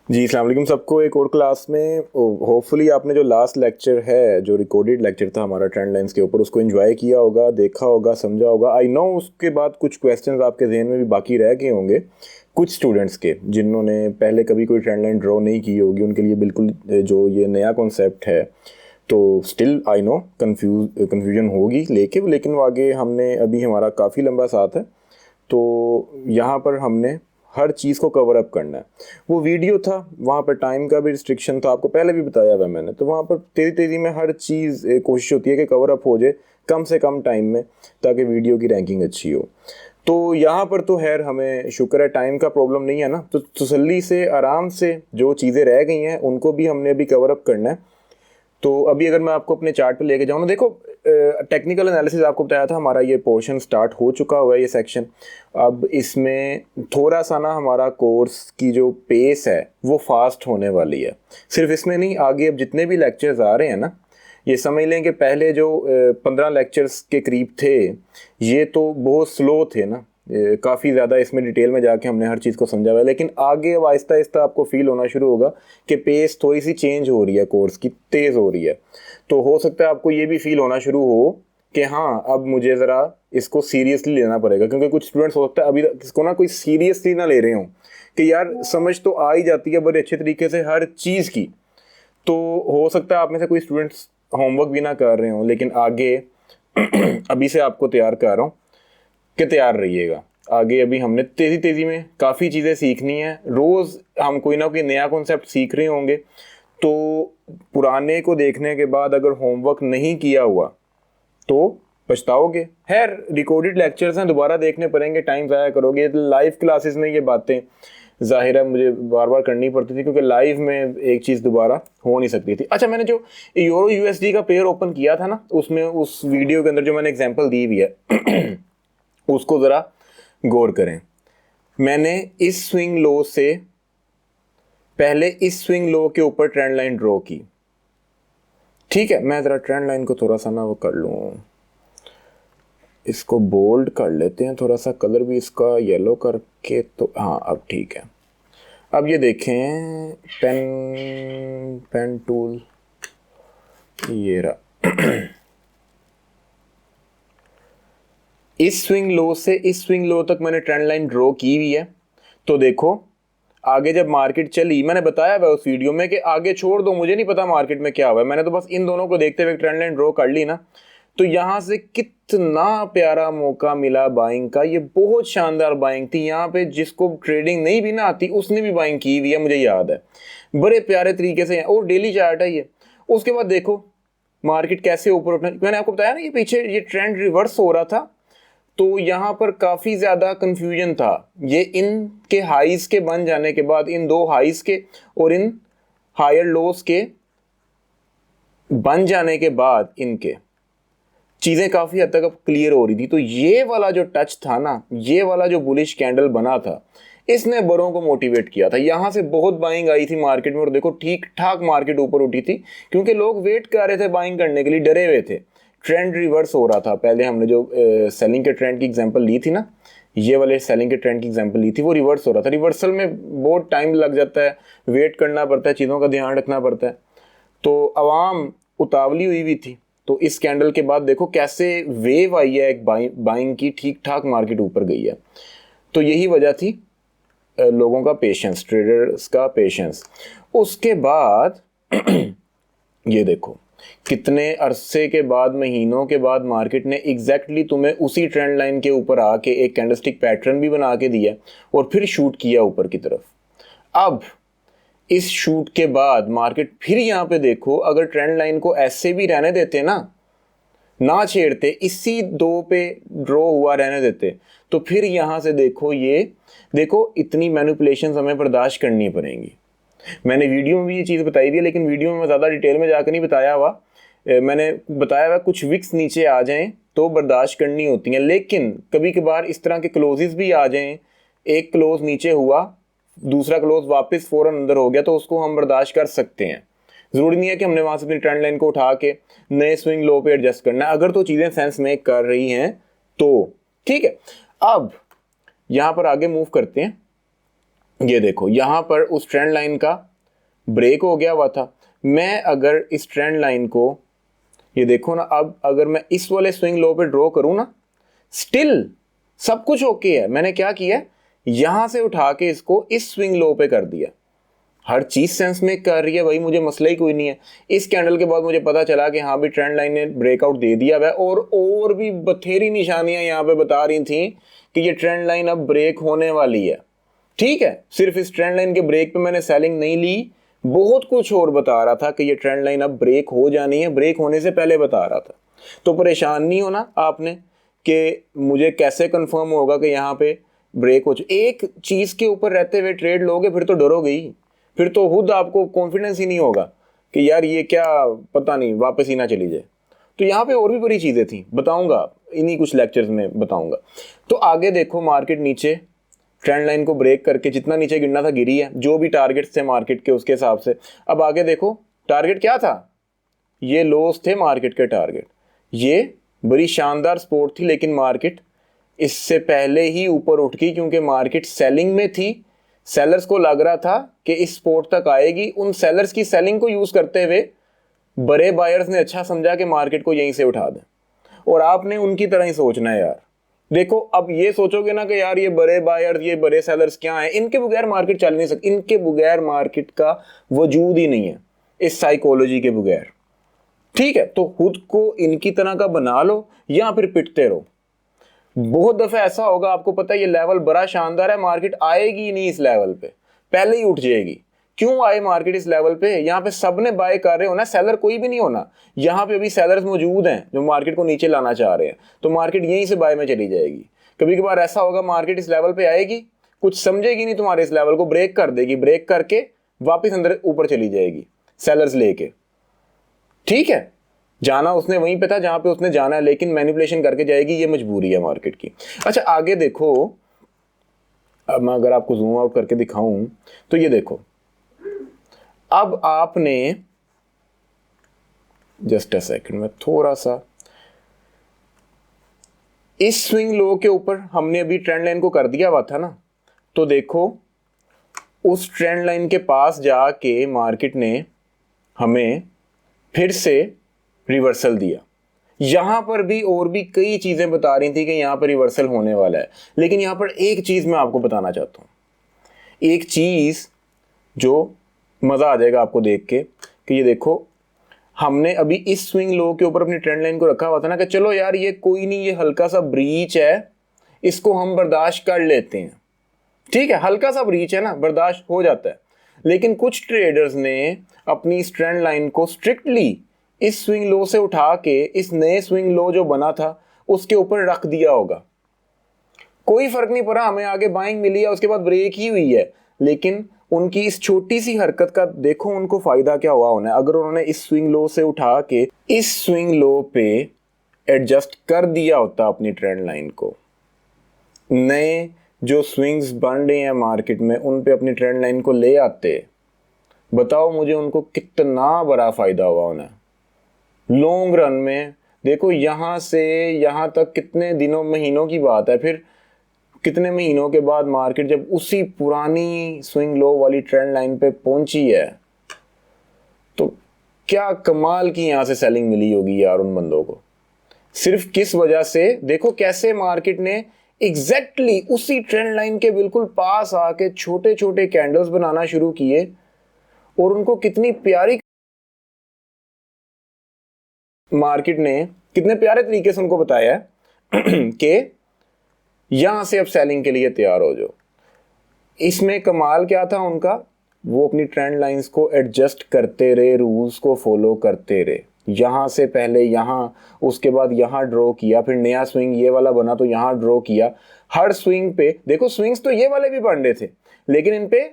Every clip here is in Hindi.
जी अस्सलाम वालेकुम सबको। एक और क्लास में होपफुली आपने जो लास्ट लेक्चर है, जो रिकॉर्डेड लेक्चर था हमारा ट्रेंड लाइंस के ऊपर, उसको एंजॉय किया होगा, देखा होगा, समझा होगा। आई नो उसके बाद कुछ क्वेश्चंस आपके जहन में भी बाकी रह गए होंगे कुछ स्टूडेंट्स के, जिन्होंने पहले कभी कोई ट्रेंड लाइन ड्रॉ नहीं की होगी। उनके लिए बिल्कुल जो ये नया कॉन्सेप्ट है, तो स्टिल आई नो कन्फ्यूजन होगी, लेकिन वो आगे हमने अभी हमारा काफ़ी लंबा साथ है, तो यहाँ पर हमने हर चीज़ को कवर अप करना है। वो वीडियो था, वहाँ पर टाइम का भी रिस्ट्रिक्शन था, आपको पहले भी बताया हुआ मैंने। तो वहाँ पर तेज़ी तेज़ी में हर चीज़ कोशिश होती है कि कवर अप हो जाए कम से कम टाइम में, ताकि वीडियो की रैंकिंग अच्छी हो। तो यहाँ पर तो खैर हमें शुक्र है, टाइम का प्रॉब्लम नहीं है ना, तो तसल्ली से आराम से जो चीज़ें रह गई हैं उनको भी हमने अभी कवर अप करना है। तो अभी अगर मैं आपको अपने चार्ट पे लेके जाऊँ ना, देखो टेक्निकल एनालिसिस आपको बताया था, हमारा ये पोर्शन स्टार्ट हो चुका हुआ है, ये सेक्शन। अब इसमें थोड़ा सा ना हमारा कोर्स की जो पेस है वो फास्ट होने वाली है। सिर्फ इसमें नहीं, आगे अब जितने भी लेक्चर्स आ रहे हैं ना, ये समझ लें कि पहले जो 15 लेक्चर्स के करीब थे, ये तो बहुत स्लो थे ना। काफ़ी ज़्यादा इसमें डिटेल में जाके हमने हर चीज़ को समझा हुआ है, लेकिन आगे अब आहिस्ता आहिस्ता आपको फील होना शुरू होगा कि पेस थोड़ी सी चेंज हो रही है, कोर्स की तेज़ हो रही है। तो हो सकता है आपको ये भी फील होना शुरू हो कि हाँ, अब मुझे ज़रा इसको सीरियसली लेना पड़ेगा, क्योंकि कुछ स्टूडेंट्स हो सकता है अभी इसको ना कोई सीरियसली ना ले रहे हों कि यार समझ तो आ ही जाती है बड़े अच्छे तरीके से हर चीज़ की। तो हो सकता है आप में से कोई स्टूडेंट्स होमवर्क भी ना कर रहे हों, लेकिन आगे अभी से आपको तैयार कर रहा हूँ कि तैयार रहिएगा। आगे अभी हमने तेज़ी तेज़ी में काफ़ी चीज़ें सीखनी है, रोज़ हम कोई ना कोई नया कॉन्सेप्ट सीख रहे होंगे। तो पुराने को देखने के बाद अगर होमवर्क नहीं किया हुआ तो पछताओगे। खैर रिकॉर्डेड लेक्चर्स हैं, दोबारा देखने पड़ेंगे, टाइम ज़ाया करोगे। लाइव क्लासेस में ये बातें ज़ाहिर है मुझे बार बार करनी पड़ती थी, क्योंकि लाइव में एक चीज़ दोबारा हो नहीं सकती थी। अच्छा, मैंने जो यूरो यूएसडी का पेयर ओपन किया था ना, उसमें उस वीडियो के अंदर जो मैंने एग्जांपल दी हुई है उसको ज़रा गौर करें। मैंने इस स्विंग लो से पहले इस स्विंग लो के ऊपर ट्रेंड लाइन ड्रॉ की। ठीक है, मैं ज़रा ट्रेंड लाइन को थोड़ा सा ना वो कर लूँ, इसको बोल्ड कर लेते हैं थोड़ा सा, कलर भी इसका येलो करके। तो हाँ, अब ठीक है। अब ये देखें, पेन टूल ये रहा। इस स्विंग लो से इस स्विंग लो तक मैंने ट्रेंड लाइन ड्रॉ की हुई है। तो देखो आगे जब मार्केट चली, मैंने बताया हुआ उस वीडियो में कि आगे छोड़ दो, मुझे नहीं पता मार्केट में क्या हुआ है, मैंने तो बस इन दोनों को देखते हुए ट्रेंड लाइन ड्रॉ कर ली ना। तो यहां से कितना प्यारा मौका मिला बाइंग का, ये बहुत शानदार बाइंग थी। यहाँ पे जिसको ट्रेडिंग नहीं भी ना आती उसने भी बाइंग की हुई है, मुझे याद है, बड़े प्यारे तरीके से। और डेली चार्ट है ये। उसके बाद देखो मार्केट कैसे ऊपर उठना, मैंने आपको बताया ना, ये पीछे ये ट्रेंड रिवर्स हो रहा था, तो यहां पर काफी ज्यादा कंफ्यूजन था। ये इनके हाइस के बन जाने के बाद, इन दो हाइस के और इन हायर लोस के बन जाने के बाद, इनके चीजें काफी हद तक अब क्लियर हो रही थी। तो ये वाला जो टच था ना, ये वाला जो बुलिश कैंडल बना था, इसने बड़ों को मोटिवेट किया था। यहां से बहुत बाइंग आई थी मार्केट में, और देखो ठीक ठाक मार्केट ऊपर उठी थी, क्योंकि लोग वेट कर रहे थे बाइंग करने के लिए, डरे हुए थे। ट्रेंड रिवर्स हो रहा था। पहले हमने जो सेलिंग के ट्रेंड की एग्जांपल ली थी ना, ये वाले सेलिंग के ट्रेंड की एग्जांपल ली थी, वो रिवर्स हो रहा था। रिवर्सल में बहुत टाइम लग जाता है, वेट करना पड़ता है, चीज़ों का ध्यान रखना पड़ता है। तो अवाम उतावली हुई भी थी। तो इस कैंडल के बाद देखो कैसे वेव आई है एक बाइंग की, ठीक ठाक मार्केट ऊपर गई है। तो यही वजह थी लोगों का पेशेंस, ट्रेडर्स का पेशेंस। उसके बाद ये देखो कितने अरसे के बाद, महीनों के बाद मार्केट ने एग्जैक्टली तुम्हें उसी ट्रेंड लाइन के ऊपर आके एक कैंडलस्टिक पैटर्न भी बना के दिया, और फिर शूट किया ऊपर की तरफ। अब इस शूट के बाद मार्केट फिर यहां पे देखो, अगर ट्रेंड लाइन को ऐसे भी रहने देते ना छेड़ते, इसी दो पे ड्रॉ हुआ रहने देते, तो फिर यहां से देखो, ये देखो इतनी मैनिपुलेशन हमें बर्दाश्त करनी पड़ेंगी। मैंने वीडियो में भी ये चीज़ बताई थी, लेकिन वीडियो में मैं ज़्यादा डिटेल में जाकर नहीं बताया हुआ। मैंने बताया हुआ कुछ विक्स नीचे आ जाएं तो बर्दाश्त करनी होती हैं, लेकिन कभी कभार इस तरह के क्लोजेस भी आ जाएं, एक क्लोज नीचे हुआ, दूसरा क्लोज वापस फ़ौरन अंदर हो गया, तो उसको हम बर्दाश्त कर सकते हैं। ज़रूरी नहीं है कि हमने वहाँ से अपनी ट्रेंड लाइन को उठा के नए स्विंग लो पे एडजस्ट करना है। अगर तो चीज़ें सेंस मेक कर रही हैं तो ठीक है। अब यहाँ पर आगे मूव करते हैं। ये देखो यहाँ पर उस ट्रेंड लाइन का ब्रेक हो गया हुआ था। मैं अगर इस ट्रेंड लाइन को, ये देखो ना, अब अगर मैं इस वाले स्विंग लो पे ड्रॉ करूं ना, स्टिल सब कुछ ओके है। मैंने क्या किया, यहां से उठा के इसको इस स्विंग लो पे कर दिया। हर चीज सेंस में कर रही है भाई, मुझे मसला ही कोई नहीं है। इस कैंडल के बाद मुझे पता चला कि हाँ भी ट्रेंड लाइन ने ब्रेकआउट दे दिया है, और भी बथेरी निशानियां यहाँ पे बता रही थी कि ये ट्रेंड लाइन अब ब्रेक होने वाली है। ठीक है, सिर्फ इस ट्रेंड लाइन के ब्रेक पे मैंने सेलिंग नहीं ली, बहुत कुछ और बता रहा था कि ये ट्रेंड लाइन अब ब्रेक हो जानी है, ब्रेक होने से पहले बता रहा था। तो परेशान नहीं होना आपने कि मुझे कैसे कंफर्म होगा कि यहाँ पे ब्रेक हो। एक चीज के ऊपर रहते हुए ट्रेड लोगे फिर तो डरोगे ही, फिर तो खुद आपको कॉन्फिडेंस ही नहीं होगा कि यार ये क्या, पता नहीं वापस ही ना चली जाए। तो यहाँ पे और भी बड़ी चीजें थी, बताऊंगा इन्हीं कुछ लेक्चर्स में बताऊंगा। तो आगे देखो, मार्केट नीचे ट्रेंड लाइन को ब्रेक करके जितना नीचे गिरना था गिरी है, जो भी टारगेट्स थे मार्केट के उसके हिसाब से। अब आगे देखो, टारगेट क्या था, ये लोस थे मार्केट के टारगेट। ये बड़ी शानदार सपोर्ट थी, लेकिन मार्केट इससे पहले ही ऊपर उठ गई क्योंकि मार्केट सेलिंग में थी। सेलर्स को लग रहा था कि इस सपोर्ट तक आएगी। उन सेलर्स की सेलिंग को यूज करते हुए बड़े बायर्स ने अच्छा समझा कि मार्केट को यहीं से उठा दें, और आपने उनकी तरह ही सोचना है यार। देखो, अब ये सोचोगे ना कि यार ये बड़े बायर्स, ये बड़े सेलर्स क्या हैं, इनके बगैर मार्केट चल नहीं सकती, इनके बगैर मार्केट का वजूद ही नहीं है, इस साइकोलॉजी के बगैर। ठीक है, तो खुद को इनकी तरह का बना लो या फिर पिटते रहो। बहुत दफे ऐसा होगा, आपको पता है ये लेवल बड़ा शानदार है, मार्केट आएगी नहीं इस लेवल पे, पहले ही उठ जाएगी। क्यों आए मार्केट इस लेवल पे, यहाँ पे सबने बाय कर रहे होना, सेलर कोई भी नहीं होना। यहाँ पे अभी सेलर्स मौजूद हैं जो मार्केट को नीचे लाना चाह रहे हैं, तो मार्केट यहीं से बाय में चली जाएगी। कभी कभार ऐसा होगा मार्केट इस लेवल पे आएगी, कुछ समझेगी नहीं तुम्हारे इस लेवल को, ब्रेक कर देगी, ब्रेक करके वापिस अंदर ऊपर चली जाएगी सेलर्स लेके। ठीक है, जाना उसने वहीं पे था जहां पे उसने जाना है, लेकिन मैनिपुलेशन करके जाएगी, ये मजबूरी है मार्केट की। अच्छा, आगे देखो, अब मैं अगर आपको जूम आउट करके दिखाऊं तो ये देखो, अब आपने जस्ट अ सेकंड में थोड़ा सा इस स्विंग लो के ऊपर हमने अभी ट्रेंड लाइन को कर दिया हुआ था ना, तो देखो उस ट्रेंड लाइन के पास जाके मार्केट ने हमें फिर से रिवर्सल दिया। यहां पर भी और भी कई चीजें बता रही थी कि यहां पर रिवर्सल होने वाला है, लेकिन यहां पर एक चीज मैं आपको बताना चाहता हूं, एक चीज जो मजा आ जाएगा आपको देख के, कि ये देखो हमने अभी इस स्विंग लो के ऊपर अपनी ट्रेंड लाइन को रखा हुआ था ना कि चलो यार ये कोई नहीं, ये हल्का सा ब्रीच है, इसको हम बर्दाश्त कर लेते हैं। ठीक है, हल्का सा ब्रीच है ना, बर्दाश्त हो जाता है। लेकिन कुछ ट्रेडर्स ने अपनी इस ट्रेंड लाइन को स्ट्रिक्टली इस स्विंग लो से उठा के इस नए स्विंग लो जो बना था उसके ऊपर रख दिया होगा। कोई फर्क नहीं पड़ा, हमें आगे बाइंग मिली है, उसके बाद ब्रेक ही हुई है, लेकिन उनकी इस छोटी सी हरकत का देखो उनको फायदा क्या हुआ होना है। अगर उन्होंने इस स्विंग लो से उठा के इस स्विंग लो पे एडजस्ट कर दिया होता अपनी ट्रेंड लाइन को, नए जो स्विंग्स बन रहे हैं मार्केट में उन पे अपनी ट्रेंड लाइन को ले आते, बताओ मुझे उनको कितना बड़ा फायदा हुआ होना लॉन्ग रन में। देखो यहां से यहां तक कितने दिनों महीनों की बात है, फिर कितने महीनों के बाद मार्केट जब उसी पुरानी स्विंग लो वाली ट्रेंड लाइन पे पहुंची है, तो क्या कमाल की यहां से सेलिंग मिली होगी यार उन बंदों को। सिर्फ किस वजह से, देखो कैसे मार्केट ने एग्जैक्टली उसी ट्रेंड लाइन के बिल्कुल पास आके छोटे छोटे कैंडल्स बनाना शुरू किए, और उनको कितनी प्यारी मार्केट ने कितने प्यारे तरीके से उनको बताया कि यहां से अब सेलिंग के लिए तैयार हो जाओ। इसमें कमाल क्या था उनका, वो अपनी ट्रेंड लाइंस को एडजस्ट करते रहे, रूल्स को फॉलो करते रहे। यहां से पहले यहां, उसके बाद यहां ड्रॉ किया, फिर नया स्विंग ये वाला बना तो यहां ड्रॉ किया। हर स्विंग पे देखो, स्विंग्स तो ये वाले भी बन रहे थे, लेकिन इन पे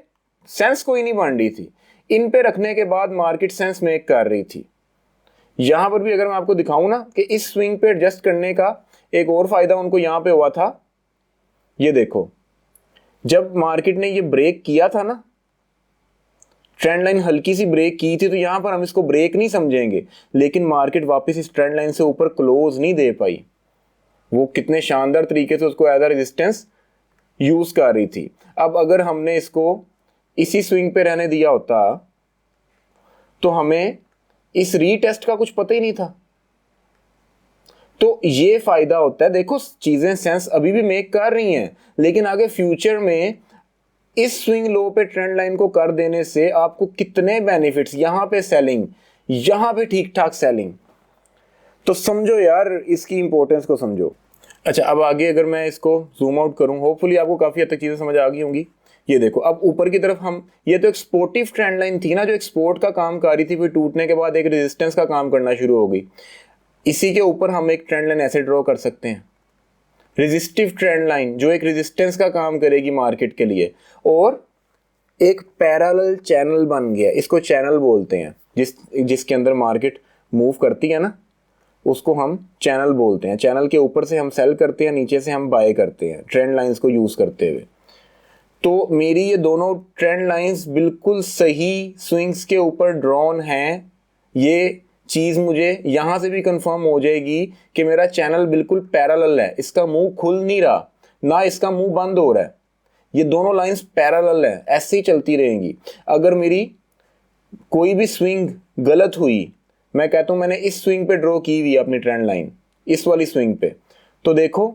सेंस कोई नहीं बन रही थी। इन पे रखने के बाद मार्केट सेंस मेक कर रही थी। यहां पर भी अगर मैं आपको दिखाऊं ना कि इस स्विंग पे एडजस्ट करने का एक और फायदा उनको यहां पे हुआ था, ये देखो जब मार्केट ने ये ब्रेक किया था ना, ट्रेंड लाइन हल्की सी ब्रेक की थी, तो यहां पर हम इसको ब्रेक नहीं समझेंगे, लेकिन मार्केट वापस इस ट्रेंड लाइन से ऊपर क्लोज नहीं दे पाई। वो कितने शानदार तरीके से उसको एज अ रेजिस्टेंस यूज कर रही थी। अब अगर हमने इसको इसी स्विंग पे रहने दिया होता तो हमें इस रीटेस्ट का कुछ पता ही नहीं था। तो ये फायदा होता है, देखो चीजें सेंस अभी भी मेक कर रही हैं, लेकिन आगे फ्यूचर में इस स्विंग लो पे ट्रेंड लाइन को कर देने से आपको कितने बेनिफिट्स, यहां पे सेलिंग, यहां पे ठीक ठाक सेलिंग। तो समझो यार, इसकी इंपॉर्टेंस को समझो। अच्छा, अब आगे अगर मैं इसको जूम आउट करूं, होपफुली आपको काफी हद तक चीजें समझ आ गई होंगी। ये देखो, अब ऊपर की तरफ हम, ये तो एक्सपोर्टिव ट्रेंड लाइन थी ना, जो एक्सपोर्ट का काम कर रही थी, फिर टूटने के बाद एक रेजिस्टेंस का काम करना शुरू हो गई। इसी के ऊपर हम एक ट्रेंड लाइन ऐसे ड्रॉ कर सकते हैं, रेजिस्टिव ट्रेंड लाइन, जो एक रेजिस्टेंस का काम करेगी मार्केट के लिए, और एक पैरेलल चैनल बन गया, इसको चैनल बोलते हैं, जिसके अंदर मार्केट मूव करती है ना, उसको हम चैनल बोलते हैं। चैनल के ऊपर से हम सेल करते हैं, नीचे से हम बाय करते हैं ट्रेंड लाइंस को यूज करते हुए। तो मेरी ये दोनों ट्रेंड लाइंस बिल्कुल सही स्विंग्स के ऊपर ड्रॉन हैं। ये चीज मुझे यहां से भी कंफर्म हो जाएगी कि मेरा चैनल बिल्कुल पैरेलल है, इसका मुंह खुल नहीं रहा, ना इसका मुंह बंद हो रहा है, ये दोनों लाइंस पैरेलल है, ऐसे ही चलती रहेंगी। अगर मेरी कोई भी स्विंग गलत हुई, मैं कहता हूं मैंने इस स्विंग पे ड्रॉ की हुई अपनी ट्रेंड लाइन, इस वाली स्विंग पे, तो देखो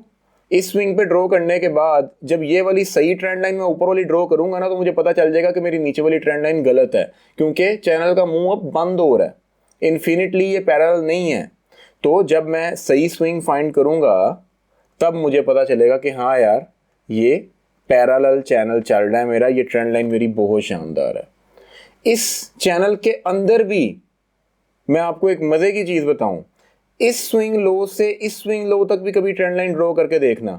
इस स्विंग पे ड्रॉ करने के बाद जब ये वाली सही ट्रेंड लाइन मैं ऊपर वाली ड्रॉ करूंगा ना, तो मुझे पता चल जाएगा कि मेरी नीचे वाली ट्रेंड लाइन गलत है, क्योंकि चैनल का मुंह अब बंद हो रहा है, इन्फिनिटली ये पैरेलल नहीं है। तो जब मैं सही स्विंग फाइंड करूंगा तब मुझे पता चलेगा कि हाँ यार, ये पैरेलल चैनल चल रहा है मेरा, ये ट्रेंड लाइन मेरी बहुत शानदार है। इस चैनल के अंदर भी मैं आपको एक मजे की चीज बताऊं, इस स्विंग लो से इस स्विंग लो तक भी कभी ट्रेंड लाइन ड्रॉ करके देखना,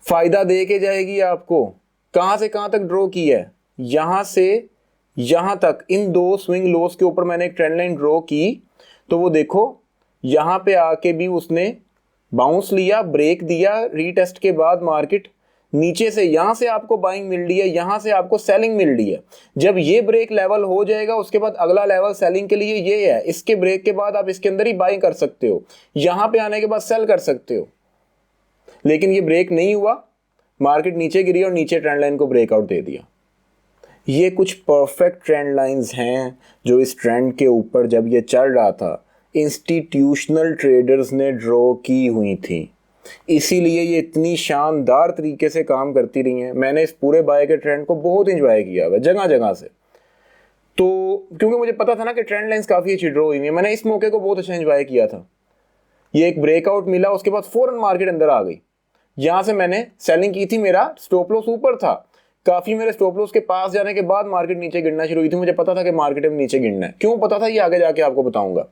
फायदा दे के जाएगी आपको। कहां से कहां तक ड्रॉ की है, यहां से यहां तक, इन दो स्विंग लोस के ऊपर मैंने एक ट्रेंड लाइन ड्रॉ की, तो वो देखो यहां पे आके भी उसने बाउंस लिया, ब्रेक दिया, रीटेस्ट के बाद मार्केट नीचे से, यहां से आपको बाइंग मिल रही है, यहां से आपको सेलिंग मिल रही है। जब ये ब्रेक लेवल हो जाएगा, उसके बाद अगला लेवल सेलिंग के लिए ये है, इसके ब्रेक के बाद आप इसके अंदर ही बाइंग कर सकते हो, यहां पे आने के बाद सेल कर सकते हो। लेकिन ये ब्रेक नहीं हुआ, मार्केट नीचे गिरी और नीचे ट्रेंड लाइन को ब्रेकआउट दे दिया। ये कुछ परफेक्ट ट्रेंड लाइंस हैं जो इस ट्रेंड के ऊपर जब ये चल रहा था इंस्टीट्यूशनल ट्रेडर्स ने ड्रॉ की हुई थी, इसीलिए ये इतनी शानदार तरीके से काम करती रही हैं। मैंने इस पूरे बाय के ट्रेंड को बहुत एंजॉय किया हुआ जगह जगह से, तो क्योंकि मुझे पता था ना कि ट्रेंड लाइंस काफ़ी अच्छी ड्रॉ हुई है, मैंने इस मौके को बहुत अच्छा एंजॉय किया था। ये एक ब्रेकआउट मिला, उसके बाद फौरन मार्केट अंदर आ गई, यहां से मैंने सेलिंग की थी, मेरा स्टॉप लॉस ऊपर था, काफी मेरे स्टॉप लॉस के पास जाने के बाद मार्केट नीचे गिरना शुरू हुई थी। मुझे पता था कि मार्केट में नीचे गिरना है, क्यों पता था ये आगे जाके आपको बताऊंगा,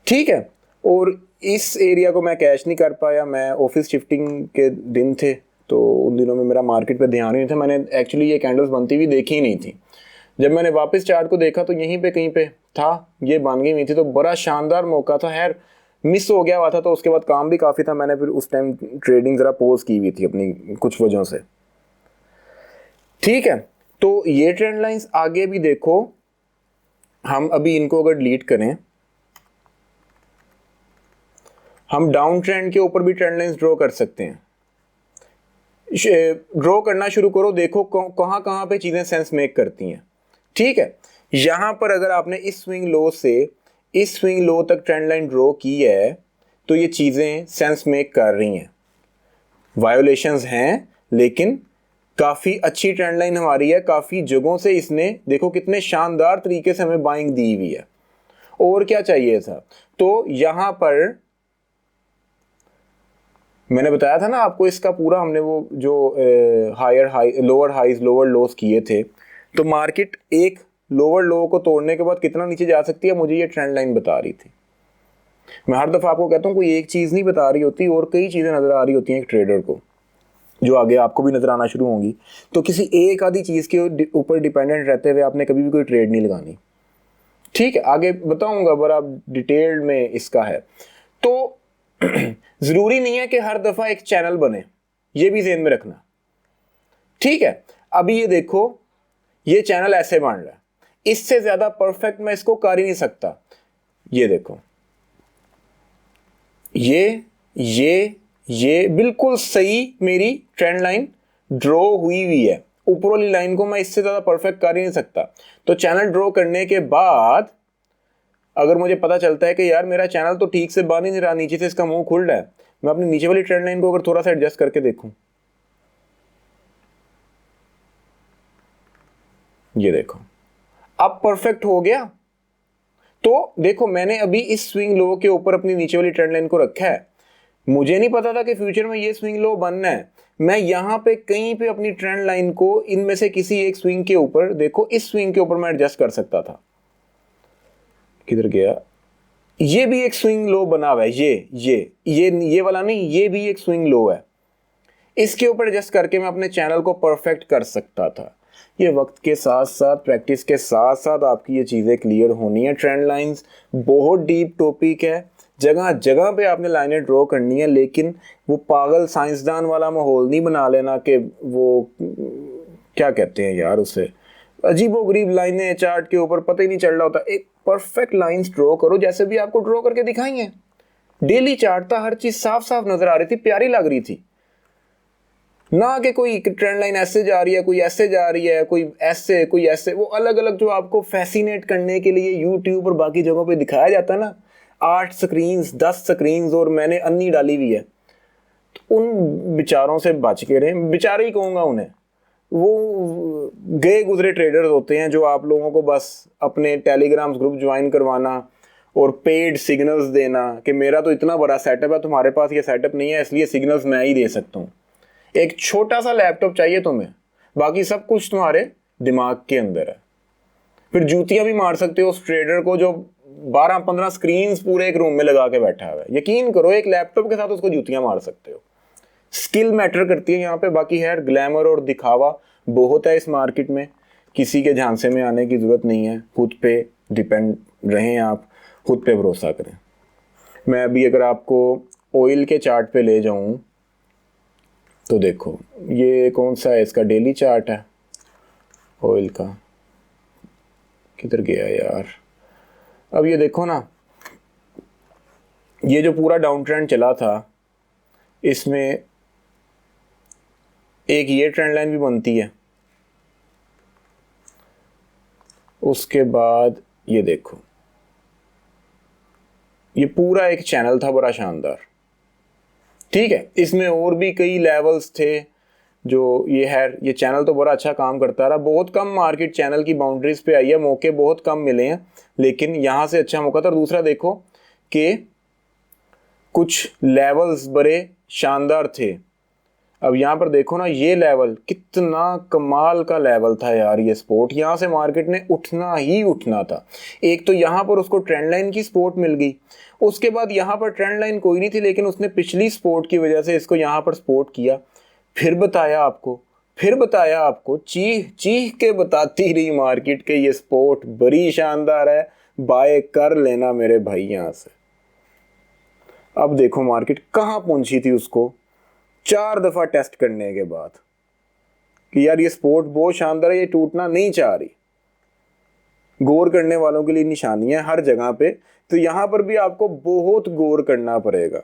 ठीक है। और इस एरिया को मैं कैश नहीं कर पाया, मैं ऑफिस शिफ्टिंग के दिन थे, तो उन दिनों में मेरा मार्केट पे ध्यान ही नहीं था, मैंने एक्चुअली ये कैंडल्स बनती हुई देखी ही नहीं थी। जब मैंने वापस चार्ट को देखा तो यहीं पे कहीं पे था, ये बन गई हुई थी, तो बड़ा शानदार मौका था। खैर मिस हो गया हुआ था, तो उसके बाद काम भी काफ़ी था, मैंने फिर उस टाइम ट्रेडिंग ज़रा पोज की हुई थी अपनी कुछ वजहों से, ठीक है। तो ये ट्रेंड लाइंस आगे भी देखो, हम अभी इनको अगर डिलीट करें, हम डाउन ट्रेंड के ऊपर भी ट्रेंड लाइंस ड्रॉ कर सकते हैं। ड्रॉ करना शुरू करो, देखो कहां कहां पे चीजें सेंस मेक करती हैं, ठीक है। यहां पर अगर आपने इस स्विंग लो से इस स्विंग लो तक ट्रेंड लाइन ड्रॉ की है, तो ये चीजें सेंस मेक कर रही हैं, वायोलेशंस हैं, लेकिन काफी अच्छी ट्रेंड लाइन हमारी है, काफी जगहों से इसने देखो कितने शानदार तरीके से हमें बाइंग दी हुई है। और क्या चाहिए था, तो यहां पर मैंने बताया था ना आपको, इसका पूरा हमने वो जो higher high lower highs lower lows किए थे, तो मार्केट एक लोअर लो को तोड़ने के बाद कितना नीचे जा सकती है, मुझे ये ट्रेंड लाइन बता रही थी। मैं हर दफा आपको कहता हूँ कोई एक चीज नहीं बता रही होती, और कई चीजें नजर आ रही होती हैं एक ट्रेडर को, जो आगे आपको भी नजर आना शुरू होंगी। तो किसी एक आधी चीज के ऊपर डिपेंडेंट रहते हुए आपने कभी भी कोई ट्रेड नहीं लगानी, ठीक है। आगे बताऊंगा बड़ा डिटेल्ड में इसका है। तो जरूरी नहीं है कि हर दफा एक चैनल बने, ये भी ध्यान में रखना, ठीक है। अभी ये देखो, ये चैनल ऐसे बन रहा है, इससे ज्यादा परफेक्ट मैं इसको कर ही नहीं सकता। ये देखो, ये ये बिल्कुल सही मेरी ट्रेंड लाइन ड्रॉ हुई है। ऊपर वाली लाइन को मैं इससे ज़्यादा परफेक्ट कर ही नहीं सकता। तो चैनल ड्रॉ करने के बाद अगर मुझे पता चलता है कि यार मेरा चैनल तो ठीक से बन ही नहीं रहा, नीचे से इसका मुंह खुल रहा है, मैं अपनी नीचे वाली ट्रेंड लाइन को अगर थोड़ा सा एडजस्ट करके देखूं, ये देखो अब परफेक्ट हो गया। तो देखो मैंने अभी इस स्विंग लो के ऊपर अपनी नीचे वाली ट्रेंड लाइन को रखा है। मुझे नहीं पता था कि फ्यूचर में ये स्विंग लो बनना है। मैं यहां पे कहीं पे अपनी ट्रेंड लाइन को इनमें से किसी एक स्विंग के ऊपर, देखो इस स्विंग के ऊपर मैं एडजस्ट कर सकता था। किधर गया? ये भी एक स्विंग लो बना हुआ है, ये वाला नहीं, ये भी एक स्विंग लो है। इसके ऊपर एडजस्ट करके मैं अपने चैनल को परफेक्ट कर सकता था। ये वक्त के साथ साथ, प्रैक्टिस के साथ साथ आपकी ये चीज़ें क्लियर होनी है। ट्रेंड लाइंस बहुत डीप टॉपिक है, जगह जगह पे आपने लाइनें ड्रॉ करनी है, लेकिन वो पागल साइंसदान वाला माहौल नहीं बना लेना कि वो क्या कहते हैं यार, उसे अजीबोगरीब लाइनें चार्ट के ऊपर पता ही नहीं चल रहा होता। एक परफेक्ट लाइंस ड्रॉ करो, जैसे भी आपको ड्रॉ करके दिखाई है। डेली चार्ट था, हर चीज साफ साफ नजर आ रही थी, प्यारी लग रही थी ना कि कोई ट्रेंड लाइन ऐसे जा रही है, कोई ऐसे जा रही है, कोई ऐसे कोई ऐसे। वो अलग अलग जो आपको फैसिनेट करने के लिए यूट्यूब और बाकी जगहों पे दिखाया जाता है ना, 8 स्क्रीन्स 10 स्क्रीन्स, और मैंने अन्नी डाली हुई है। तो उन बेचारों से बच के रहें, बेचारे ही कहूँगा उन्हें। वो गए गुजरे ट्रेडर्स होते हैं जो आप लोगों को बस अपने टेलीग्राम ग्रुप ज्वाइन करवाना और पेड सिग्नल्स देना कि मेरा तो इतना बड़ा सेटअप है, तुम्हारे पास ये सेटअप नहीं है, इसलिए सिग्नल्स मैं ही दे सकता हूँ। एक छोटा सा लैपटॉप चाहिए तुम्हें, बाकी सब कुछ तुम्हारे दिमाग के अंदर है। फिर जूतियां भी मार सकते हो उस ट्रेडर को जो 12-15 स्क्रीन पूरे एक रूम में लगा के बैठा हुआ है। यकीन करो, एक लैपटॉप के साथ उसको जूतियां मार सकते हो। स्किल मैटर करती है यहाँ पे। बाकी है ग्लैमर और दिखावा बहुत है इस मार्केट में, किसी के झांसे में आने की जरूरत नहीं है। खुद पे डिपेंड रहें, आप खुद पे भरोसा करें। मैं अभी अगर आपको ऑयल के चार्ट पे ले जाऊं तो देखो ये कौन सा है, इसका डेली चार्ट है ऑयल का। किधर गया यार? अब ये देखो ना, ये जो पूरा डाउन ट्रेंड चला था, इसमें एक ये ट्रेंड लाइन भी बनती है। उसके बाद ये देखो, ये पूरा एक चैनल था बड़ा शानदार। ठीक है, इसमें और भी कई लेवल्स थे जो ये चैनल तो बड़ा अच्छा काम करता रहा। बहुत कम मार्केट चैनल की बाउंड्रीज पे आई है, मौके बहुत कम मिले हैं, लेकिन यहाँ से अच्छा मौका था। और दूसरा देखो कि कुछ लेवल्स बड़े शानदार थे। अब यहाँ पर देखो ना, ये लेवल कितना कमाल का लेवल था यार। ये सपोर्ट, यहाँ से मार्केट ने उठना ही उठना था। एक तो यहाँ पर उसको ट्रेंड लाइन की सपोर्ट मिल गई, उसके बाद यहाँ पर ट्रेंड लाइन कोई नहीं थी, लेकिन उसने पिछली सपोर्ट की वजह से इसको यहाँ पर सपोर्ट किया। फिर बताया आपको, चीख चीख के बताती रही मार्केट के ये सपोर्ट बड़ी शानदार है, बाय कर लेना मेरे भाई यहाँ से। अब देखो मार्केट कहाँ पहुंची थी उसको 4 दफा टेस्ट करने के बाद कि यार ये सपोर्ट बहुत शानदार है, ये टूटना नहीं चाह रही। गौर करने वालों के लिए निशानी है हर जगह पे। तो यहां पर भी आपको बहुत गौर करना पड़ेगा।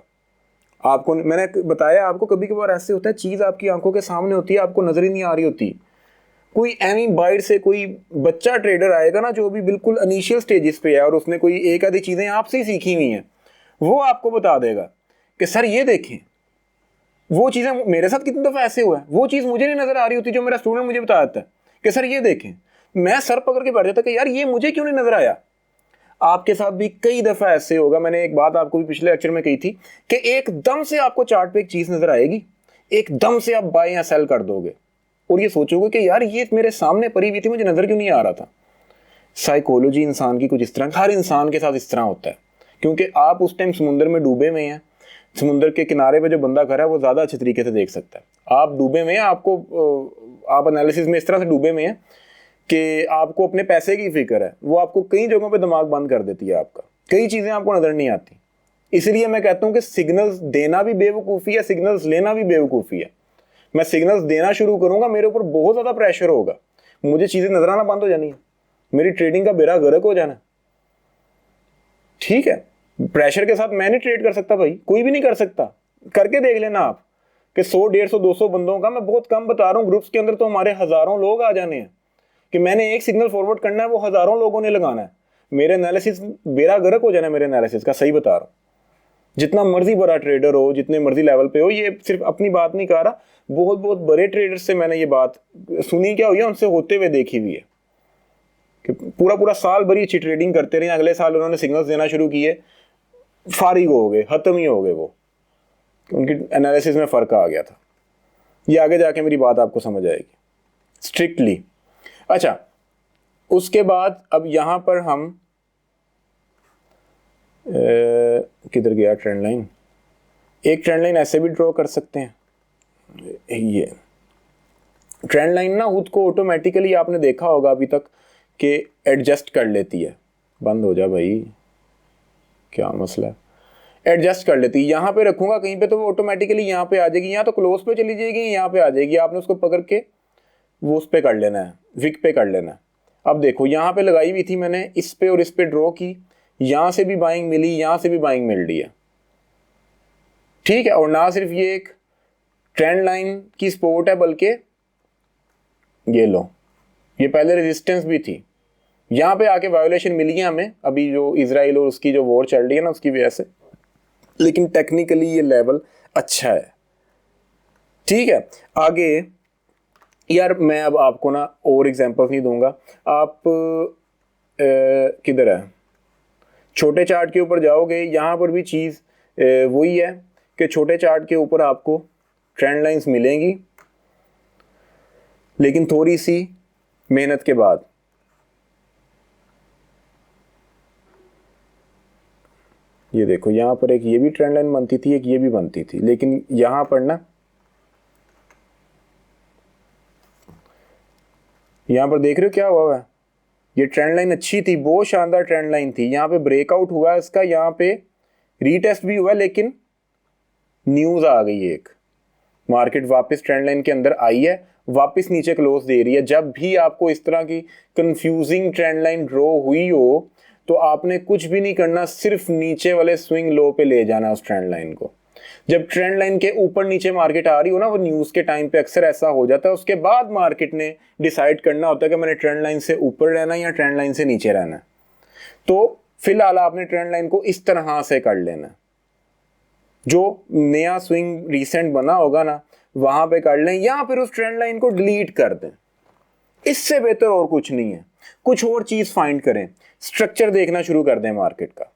आपको मैंने बताया, आपको कभी कभार ऐसे होता है चीज आपकी आंखों के सामने होती है, आपको नजर ही नहीं आ रही होती। कोई एमी बाइट से कोई बच्चा ट्रेडर आएगा ना, जो भी बिल्कुल इनिशियल स्टेजेस पे है और उसने कोई एक आधी चीजें आपसे ही सीखी हुई हैं, वो आपको बता देगा कि सर ये देखें, वो चीजें मेरे साथ कितनी दफा ऐसे हुआ है, वो चीज मुझे नहीं नजर आ रही होती जो मेरा स्टूडेंट मुझे बता देता है कि सर ये देखें। मैं सर पकड़ के बैठ जाता कि यार ये मुझे क्यों नहीं नजर आया। आपके साथ भी कई दफा ऐसे होगा। मैंने एक बात आपको भी पिछले लेक्चर में कही थी कि एकदम से आपको चार्ट पे एक चीज नजर आएगी, एकदम से आप बाय या सेल कर दोगे और ये सोचोगे कि यार ये मेरे सामने पड़ी हुई थी, मुझे नजर क्यों नहीं आ रहा था। साइकोलॉजी इंसान की कुछ इस तरह, हर इंसान के साथ इस तरह होता है, क्योंकि आप उस टाइम समुद्र में डूबे हुए हैं। समुद्र के किनारे पे जो बंदा खड़ा है वो ज्यादा अच्छे तरीके से देख सकता है। आप डूबे में हैं, आप एनालिसिस में इस तरह से डूबे में हैं कि आपको अपने पैसे की फिक्र है, वो आपको कई जगहों पे दिमाग बंद कर देती है आपका, कई चीजें आपको नजर नहीं आती। इसलिए मैं कहता हूं कि सिग्नल्स देना भी बेवकूफ़ी है, सिग्नल्स लेना भी बेवकूफ़ी है। मैं सिग्नल्स देना शुरू करूंगा, मेरे ऊपर बहुत ज्यादा प्रेशर होगा, मुझे चीजें नजर आना बंद हो जानी है, मेरी ट्रेडिंग का बेड़ा गर्क हो जाना। ठीक है, प्रेशर के साथ मैं नहीं ट्रेड कर सकता भाई, कोई भी नहीं कर सकता। करके देख लेना आप कि 100 150 200 बंदों का, मैं बहुत कम बता रहा हूँ, ग्रुप्स के अंदर तो हमारे हज़ारों लोग आ जाने हैं कि मैंने एक सिग्नल फॉरवर्ड करना है, वो हज़ारों लोगों ने लगाना है। मेरे एनालिसिस बेड़ा गर्क हो जाना है मेरे एनालिसिस का, सही बता रहा हूँ। जितना मर्जी बड़ा ट्रेडर हो, जितने मर्जी लेवल पे हो, ये सिर्फ अपनी बात नहीं कह रहा, बहुत बहुत बड़े ट्रेडर से मैंने ये बात सुनी, क्या हुई है उनसे होते हुए देखी हुई है कि पूरा पूरा साल बड़ी अच्छी ट्रेडिंग करते रहे, अगले साल उन्होंने सिग्नल्स देना शुरू किए, फारिग हो गए, खत्म ही हो गए, वो उनकी एनालिसिस में फ़र्क आ गया था। ये आगे जाके मेरी बात आपको समझ आएगी स्ट्रिक्टली। अच्छा, उसके बाद अब यहाँ पर हम किधर गया ट्रेंड लाइन, एक ट्रेंड लाइन ऐसे भी ड्रॉ कर सकते हैं। ये ट्रेंड लाइन ना खुद को ऑटोमेटिकली आपने देखा होगा अभी तक कि एडजस्ट कर लेती है। बंद हो जा भाई, क्या मसला है, एडजस्ट कर लेती है। यहाँ पे रखूंगा कहीं पे तो वो ऑटोमेटिकली यहाँ पे आ जाएगी, यहाँ तो क्लोज पे चली जाएगी, यहाँ पे आ जाएगी, आपने उसको पकड़ के वो उस पे कर लेना है, विक पे कर लेना है। अब देखो यहाँ पे लगाई हुई थी मैंने, इस पे और इस पे ड्रॉ की, यहाँ से भी बाइंग मिली, यहाँ से भी बाइंग मिल रही है, ठीक है। और ना सिर्फ ये एक ट्रेंड लाइन की सपोर्ट है, बल्कि ये लो, ये पहले रेजिस्टेंस भी थी, यहाँ पे आके वायोलेशन मिली है हमें अभी जो इजराइल और उसकी जो वॉर चल रही है ना उसकी वजह से, लेकिन टेक्निकली ये लेवल अच्छा है, ठीक है। आगे यार मैं अब आपको ना और एग्जांपल्स नहीं दूंगा, आप किधर है, छोटे चार्ट के ऊपर जाओगे, यहाँ पर भी चीज़ वही है कि छोटे चार्ट के ऊपर आपको ट्रेंड लाइंस मिलेंगी, लेकिन थोड़ी सी मेहनत के बाद। ये देखो यहाँ पर एक ये भी ट्रेंड लाइन बनती थी, एक ये भी बनती थी, लेकिन यहाँ पर ना, यहाँ पर देख रहे हो क्या हुआ है, ये ट्रेंड लाइन अच्छी थी, बहुत शानदार ट्रेंड लाइन थी, यहाँ पे ब्रेकआउट हुआ है इसका, यहाँ पे रीटेस्ट भी हुआ, लेकिन न्यूज़ आ गई एक, मार्केट वापस ट्रेंड लाइन के अंदर आई है, वापस नीचे क्लोज दे रही है। जब भी आपको इस तरह की कंफ्यूजिंग ट्रेंड लाइन ड्रॉ हुई हो तो आपने कुछ भी नहीं करना, सिर्फ नीचे वाले स्विंग लो पे ले जाना उस ट्रेंड लाइन को। जब ट्रेंड लाइन के ऊपर नीचे मार्केट आ रही हो ना, वो न्यूज़ के टाइम पे अक्सर ऐसा हो जाता है, उसके बाद मार्केट ने डिसाइड करना होता है कि मैंने ट्रेंड लाइन से ऊपर रहना है या ट्रेंड लाइन से नीचे रहना है। तो फिलहाल आपने ट्रेंड लाइन को इस तरह से कर लेना, जो नया स्विंग रिसेंट बना होगा ना वहां पे कर लें, या फिर उस ट्रेंड लाइन को डिलीट कर दें, इससे बेहतर और कुछ नहीं है। कुछ और चीज फाइंड करें, स्ट्रक्चर देखना शुरू कर दें मार्केट का।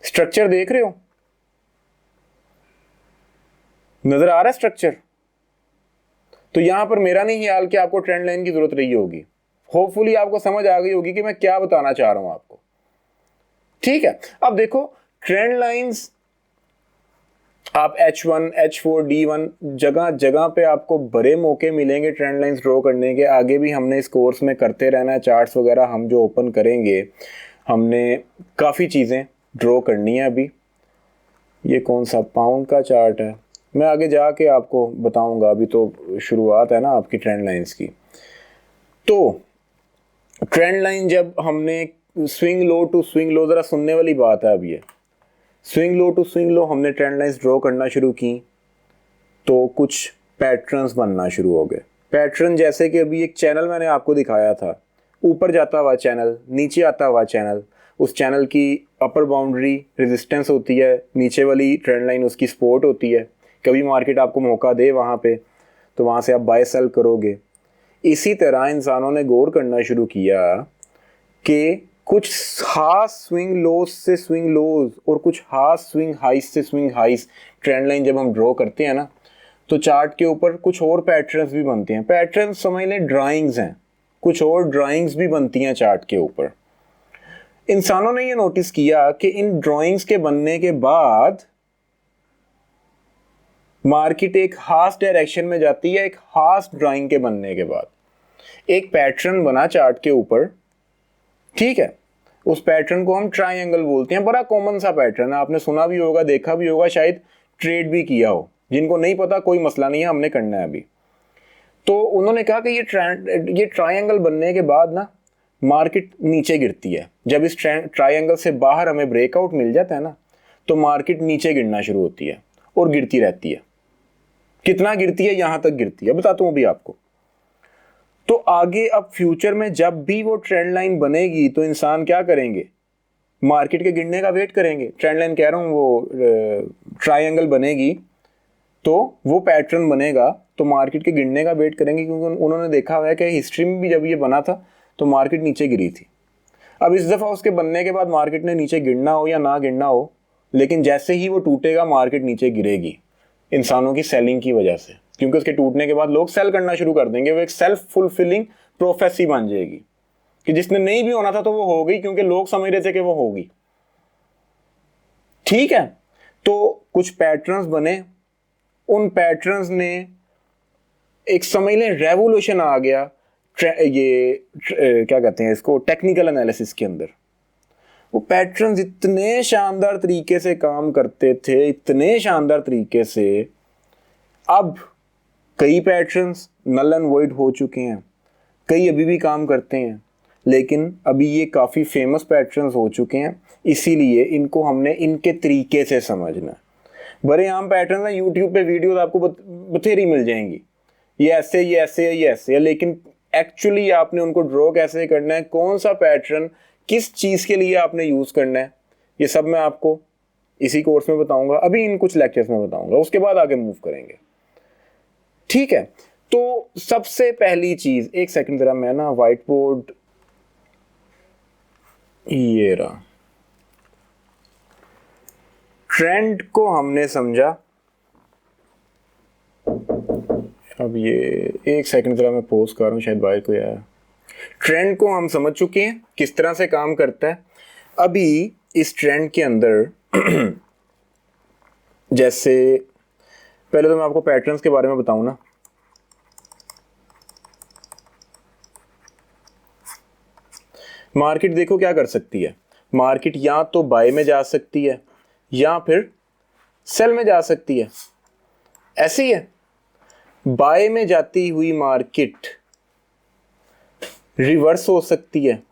स्ट्रक्चर देख रहे हो, नजर आ रहा है स्ट्रक्चर? तो यहां पर मेरा नहीं ख्याल कि आपको ट्रेंड लाइन की जरूरत रही होगी, होपफुली आपको समझ आ गई होगी कि मैं क्या बताना चाह रहा हूं आपको, ठीक है। अब देखो ट्रेंड लाइंस आप H1, H4, D1 जगह जगह पे आपको बड़े मौके मिलेंगे ट्रेंड लाइंस ड्रॉ करने के। आगे भी हमने इस कोर्स में करते रहना है, चार्ट्स वगैरह हम जो ओपन करेंगे, हमने काफ़ी चीज़ें ड्रॉ करनी है। अभी ये कौन सा पाउंड का चार्ट है, मैं आगे जाके आपको बताऊंगा, अभी तो शुरुआत है ना आपकी ट्रेंड लाइंस की। तो ट्रेंड लाइन जब हमने swing low to swing low, ज़रा सुनने वाली बात है, अब ये swing low to swing low हमने ट्रेंड लाइंस ड्रॉ करना शुरू की तो कुछ पैटर्न्स बनना शुरू हो गए। पैटर्न जैसे कि अभी एक चैनल मैंने आपको दिखाया था, ऊपर जाता हुआ चैनल, नीचे आता हुआ चैनल, उस चैनल की अपर बाउंड्री रेजिस्टेंस होती है, नीचे वाली ट्रेंड लाइन उसकी सपोर्ट होती है। कभी मार्केट आपको मौका दे वहाँ पे तो वहाँ से आप बाय सेल करोगे। इसी तरह इंसानों ने गौर करना शुरू किया कि कुछ खास स्विंग लोज से स्विंग लोज और कुछ खास स्विंग हाइस से स्विंग हाइस ट्रेंड लाइन जब हम ड्रॉ करते हैं ना, तो चार्ट के ऊपर कुछ और पैटर्न्स भी बनते हैं। पैटर्न्स समझ लें ड्राइंग्स हैं, कुछ और ड्राइंग्स भी बनती हैं चार्ट के ऊपर। इंसानों ने ये नोटिस किया कि इन ड्राइंग्स के बनने के बाद मार्केट एक खास डायरेक्शन में जाती है। एक खास ड्राइंग के बनने के बाद एक पैटर्न बना चार्ट के ऊपर, ठीक है। उस पैटर्न को हम ट्रायंगल बोलते हैं, बड़ा कॉमन सा पैटर्न है, आपने सुना भी होगा, देखा भी होगा, शायद ट्रेड भी किया हो। जिनको नहीं पता कोई मसला नहीं है, हमने करना है अभी। तो उन्होंने कहा कि ये ट्रायंगल बनने के बाद ना मार्केट नीचे गिरती है। जब इस ट्रायंगल से बाहर हमें ब्रेकआउट मिल जाता है ना, तो मार्केट नीचे गिरना शुरू होती है और गिरती रहती है। कितना गिरती है? यहां तक गिरती है, बताता हूं अभी आपको। तो आगे अब फ्यूचर में जब भी वो ट्रेंड लाइन बनेगी तो इंसान क्या करेंगे? मार्केट के गिरने का वेट करेंगे। ट्रेंड लाइन कह रहा हूं, वो ट्रायंगल बनेगी तो वो पैटर्न बनेगा तो मार्केट के गिरने का वेट करेंगे, क्योंकि उन्होंने देखा हुआ है कि हिस्ट्री में भी जब ये बना था तो मार्केट नीचे गिरी थी। अब इस दफ़ा उसके बनने के बाद मार्केट ने नीचे गिरना हो या ना गिरना हो, लेकिन जैसे ही वो टूटेगा मार्केट नीचे गिरेगी, इंसानों की सेलिंग की वजह से, क्योंकि उसके टूटने के बाद लोग सेल करना शुरू कर देंगे। वो एक सेल्फ फुलफिलिंग प्रोफेसी बन जाएगी कि जिसने नहीं भी होना था तो वो हो गई, क्योंकि लोग समझ रहे थे कि वो होगी। ठीक है, तो कुछ पैटर्न्स बने, उन पैटर्न्स ने एक समझ लें रेवोल्यूशन आ गया क्या कहते हैं इसको, टेक्निकल एनालिसिस के अंदर। वो पैटर्न्स इतने शानदार तरीके से काम करते थे, इतने शानदार तरीके से। अब कई पैटर्न्स नल एंड वॉइड हो चुके हैं, कई अभी भी काम करते हैं, लेकिन अभी ये काफ़ी फेमस पैटर्न्स हो चुके हैं, इसीलिए इनको हमने इनके तरीके से समझना है। बड़े आम पैटर्न है, यूट्यूब पे वीडियोस आपको बथेरी मिल जाएंगी, ये ऐसे ये ऐसे है ये ऐसे है, लेकिन एक्चुअली आपने उनको ड्रॉ कैसे करना है, कौन सा पैटर्न किस चीज़ के लिए आपने यूज़ करना है, ये सब मैं आपको इसी कोर्स में बताऊंगा, अभी इन कुछ लेक्चर्स में बताऊंगा, उसके बाद आगे मूव करेंगे। ठीक है, तो सबसे पहली चीज़, एक सेकंड जरा मैं ना व्हाइट बोर्ड, ये रहा, ट्रेंड को हमने समझा। अब ये एक सेकंड जरा मैं पोज कर रहा हूँ, शायद बाहर कोई आया। ट्रेंड को हम समझ चुके हैं किस तरह से काम करता है। अभी इस ट्रेंड के अंदर जैसे पहले तो मैं आपको पैटर्न्स के बारे में बताऊं ना। मार्केट देखो क्या कर सकती है, मार्केट या तो बाय में जा सकती है या फिर सेल में जा सकती है। ऐसे ही है, बाय में जाती हुई मार्केट रिवर्स हो सकती है,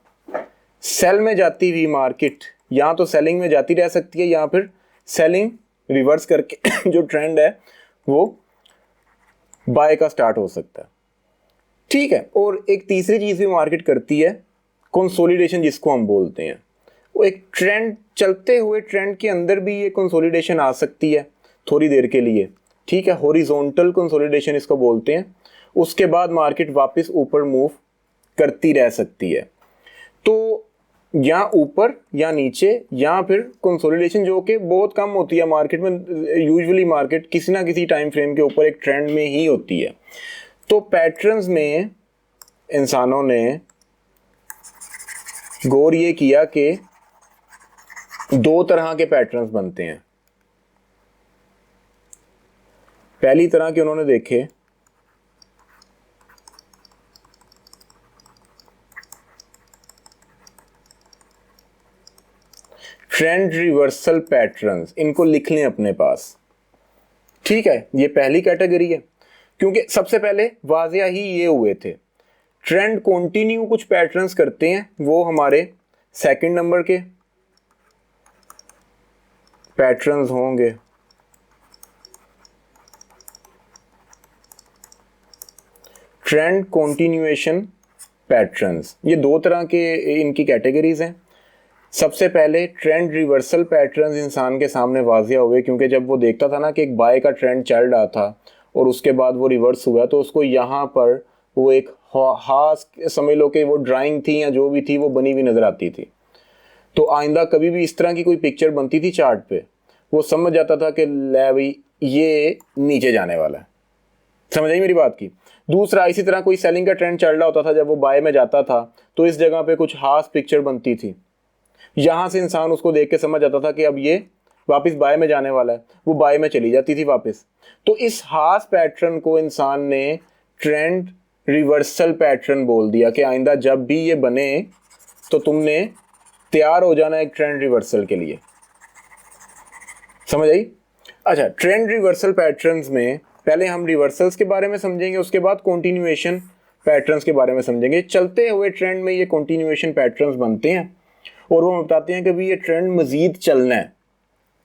सेल में जाती हुई मार्केट या तो सेलिंग में जाती रह सकती है या फिर सेलिंग रिवर्स करके जो ट्रेंड है वो बाय का स्टार्ट हो सकता है। ठीक है, और एक तीसरी चीज़ भी मार्केट करती है, कंसोलिडेशन जिसको हम बोलते हैं। वो एक ट्रेंड, चलते हुए ट्रेंड के अंदर भी ये कंसोलिडेशन आ सकती है थोड़ी देर के लिए। ठीक है, हॉरिजॉन्टल कंसोलिडेशन इसको बोलते हैं। उसके बाद मार्केट वापस ऊपर मूव करती रह सकती है। तो या ऊपर या नीचे या फिर कंसोलिडेशन, जो कि बहुत कम होती है मार्केट में। यूजुअली मार्केट किसी ना किसी टाइम फ्रेम के ऊपर एक ट्रेंड में ही होती है। तो पैटर्न्स में इंसानों ने गौर ये किया कि दो तरह के पैटर्न्स बनते हैं। पहली तरह के उन्होंने देखे ट्रेंड रिवर्सल पैटर्न्स, इनको लिख लें अपने पास। ठीक है, ये पहली कैटेगरी है, क्योंकि सबसे पहले वाजिया ही ये हुए थे। ट्रेंड कंटिन्यू कुछ पैटर्न्स करते हैं, वो हमारे सेकंड नंबर के पैटर्न्स होंगे। ट्रेंड कंटिन्यूएशन पैटर्न्स, ये दो तरह के इनकी कैटेगरीज हैं। सबसे पहले ट्रेंड रिवर्सल पैटर्न्स इंसान के सामने वाजिया हुए, क्योंकि जब वो देखता था ना कि एक बाय का ट्रेंड चल रहा था और उसके बाद वो रिवर्स हुआ, तो उसको यहाँ पर वो एक खास, समझ लो कि वो ड्राइंग थी या जो भी थी वो बनी हुई नज़र आती थी। तो आइंदा कभी भी इस तरह की कोई पिक्चर बनती थी चार्ट पे, वो समझ जाता था कि ले भाई ये नीचे जाने वाला है। समझ आई मेरी बात की। दूसरा, इसी तरह कोई सेलिंग का ट्रेंड चल रहा होता था, जब वो बाय में जाता था तो इस जगह पे कुछ खास पिक्चर बनती थी, यहाँ से इंसान उसको देख के समझ जाता था कि अब ये वापस बाय में जाने वाला है, वो बाय में चली जाती थी वापस। तो इस खास पैटर्न को इंसान ने ट्रेंड रिवर्सल पैटर्न बोल दिया कि आइंदा जब भी ये बने तो तुमने तैयार हो जाना एक ट्रेंड रिवर्सल के लिए। समझ आई? अच्छा, ट्रेंड रिवर्सल पैटर्न्स में पहले हम रिवर्सल्स के बारे में समझेंगे, उसके बाद कंटिन्यूएशन पैटर्न्स के बारे में समझेंगे। चलते हुए ट्रेंड में ये कंटिन्यूएशन पैटर्न्स बनते हैं और वो बताते हैं कि भी ये ट्रेंड मज़ीद चलना है,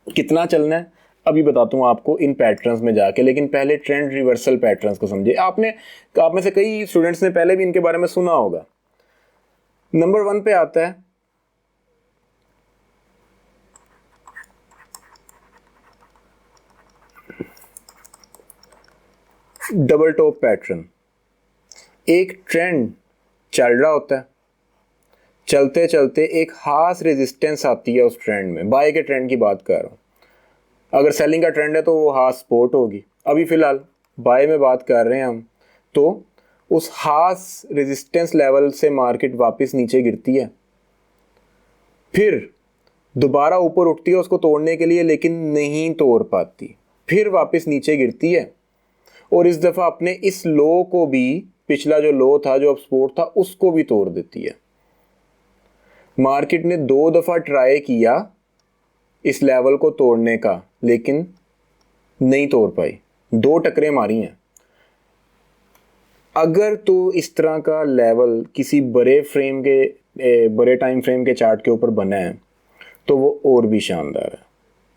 कितना चलना है अभी बताता हूँ आपको इन पैटर्न्स में जाके, लेकिन पहले ट्रेंड रिवर्सल पैटर्न्स को समझिए। आपने, आप में से कई स्टूडेंट्स ने पहले भी इनके बारे में सुना होगा। नंबर 1 पे आता है डबल टॉप पैटर्न। एक ट्रेंड चल रहा होता है, चलते चलते एक खास रेजिस्टेंस आती है उस ट्रेंड में, बाय के ट्रेंड की बात कर रहा हूँ। अगर सेलिंग का ट्रेंड है तो वो हाफ सपोर्ट होगी। अभी फ़िलहाल बाय में बात कर रहे हैं हम, तो उस खास रेजिस्टेंस लेवल से मार्केट वापस नीचे गिरती है, फिर दोबारा ऊपर उठती है उसको तोड़ने के लिए, लेकिन नहीं तोड़ पाती, फिर वापस नीचे गिरती है और इस दफ़ा अपने इस लो को भी, पिछला जो लो था जो अब सपोर्ट था, उसको भी तोड़ देती है। मार्केट ने 2 दफ़ा ट्राई किया इस लेवल को तोड़ने का, लेकिन नहीं तोड़ पाई, 2 टकरें मारी हैं। अगर तो इस तरह का लेवल किसी बड़े टाइम फ्रेम के चार्ट के ऊपर बना है तो वो और भी शानदार है।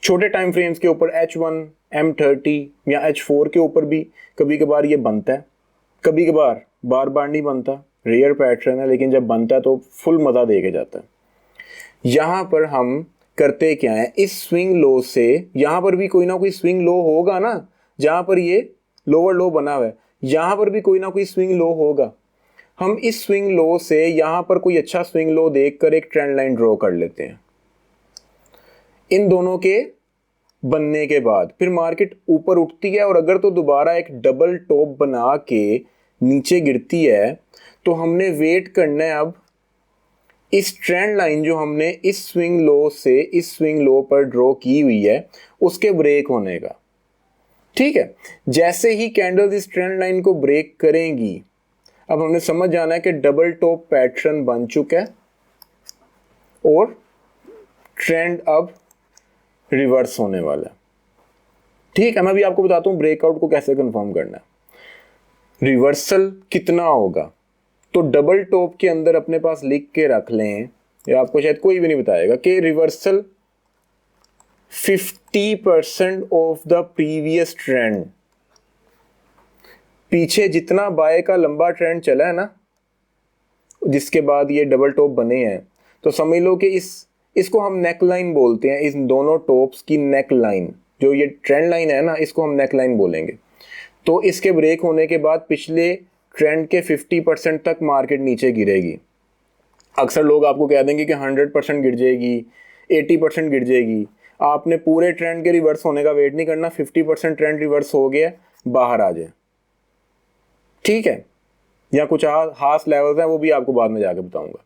छोटे टाइम फ्रेम्स के ऊपर H1, M30 या H4 के ऊपर भी कभी कभार ये बनता है, कभी कभार, बार बार नहीं बनता, रेयर पैटर्न है, लेकिन जब बनता है तो फुल मज़ा दे के जाता है। यहाँ पर हम करते क्या है, इस स्विंग लो से, यहाँ पर भी कोई ना कोई स्विंग लो होगा ना, जहाँ पर ये लोअर लो बना हुआ है, यहाँ पर भी कोई ना कोई स्विंग लो होगा। हम इस स्विंग लो से यहाँ पर कोई अच्छा स्विंग लो देखकर एक ट्रेंड लाइन ड्रॉ कर लेते हैं। इन दोनों के बनने के बाद फिर मार्केट ऊपर उठती है और अगर तो दोबारा एक डबल टॉप बना के नीचे गिरती है तो हमने वेट करना है अब इस ट्रेंड लाइन जो हमने इस स्विंग लो से इस स्विंग लो पर ड्रॉ की हुई है उसके ब्रेक होने का। ठीक है, जैसे ही कैंडल्स इस ट्रेंड लाइन को ब्रेक करेंगी, अब हमने समझ जाना है कि डबल टॉप पैटर्न बन चुका है और ट्रेंड अब रिवर्स होने वाला है। ठीक है, मैं भी आपको बताता हूं ब्रेकआउट को कैसे कंफर्म करना है। रिवर्सल कितना होगा तो डबल टॉप के अंदर अपने पास लिख के रख लें, या आपको शायद कोई भी नहीं बताएगा, कि reversal 50% of the previous trend. पीछे जितना बाय का लंबा ट्रेंड चला है ना, जिसके बाद ये डबल टॉप बने हैं, तो समझ लो कि इसको हम नेक लाइन बोलते हैं। इस दोनों टॉप्स की नेक लाइन, जो ये ट्रेंड लाइन है ना, इसको हम नेक लाइन बोलेंगे। तो इसके ब्रेक होने के बाद पिछले ट्रेंड के 50% तक मार्केट नीचे गिरेगी। अक्सर लोग आपको कह देंगे कि 100% गिर जाएगी, 80% गिर जाएगी। आपने पूरे ट्रेंड के रिवर्स होने का वेट नहीं करना, 50% ट्रेंड रिवर्स हो गया, बाहर आ जाए। ठीक है, या कुछ हाफ लेवल्स हैं वो भी आपको बाद में जाके बताऊंगा।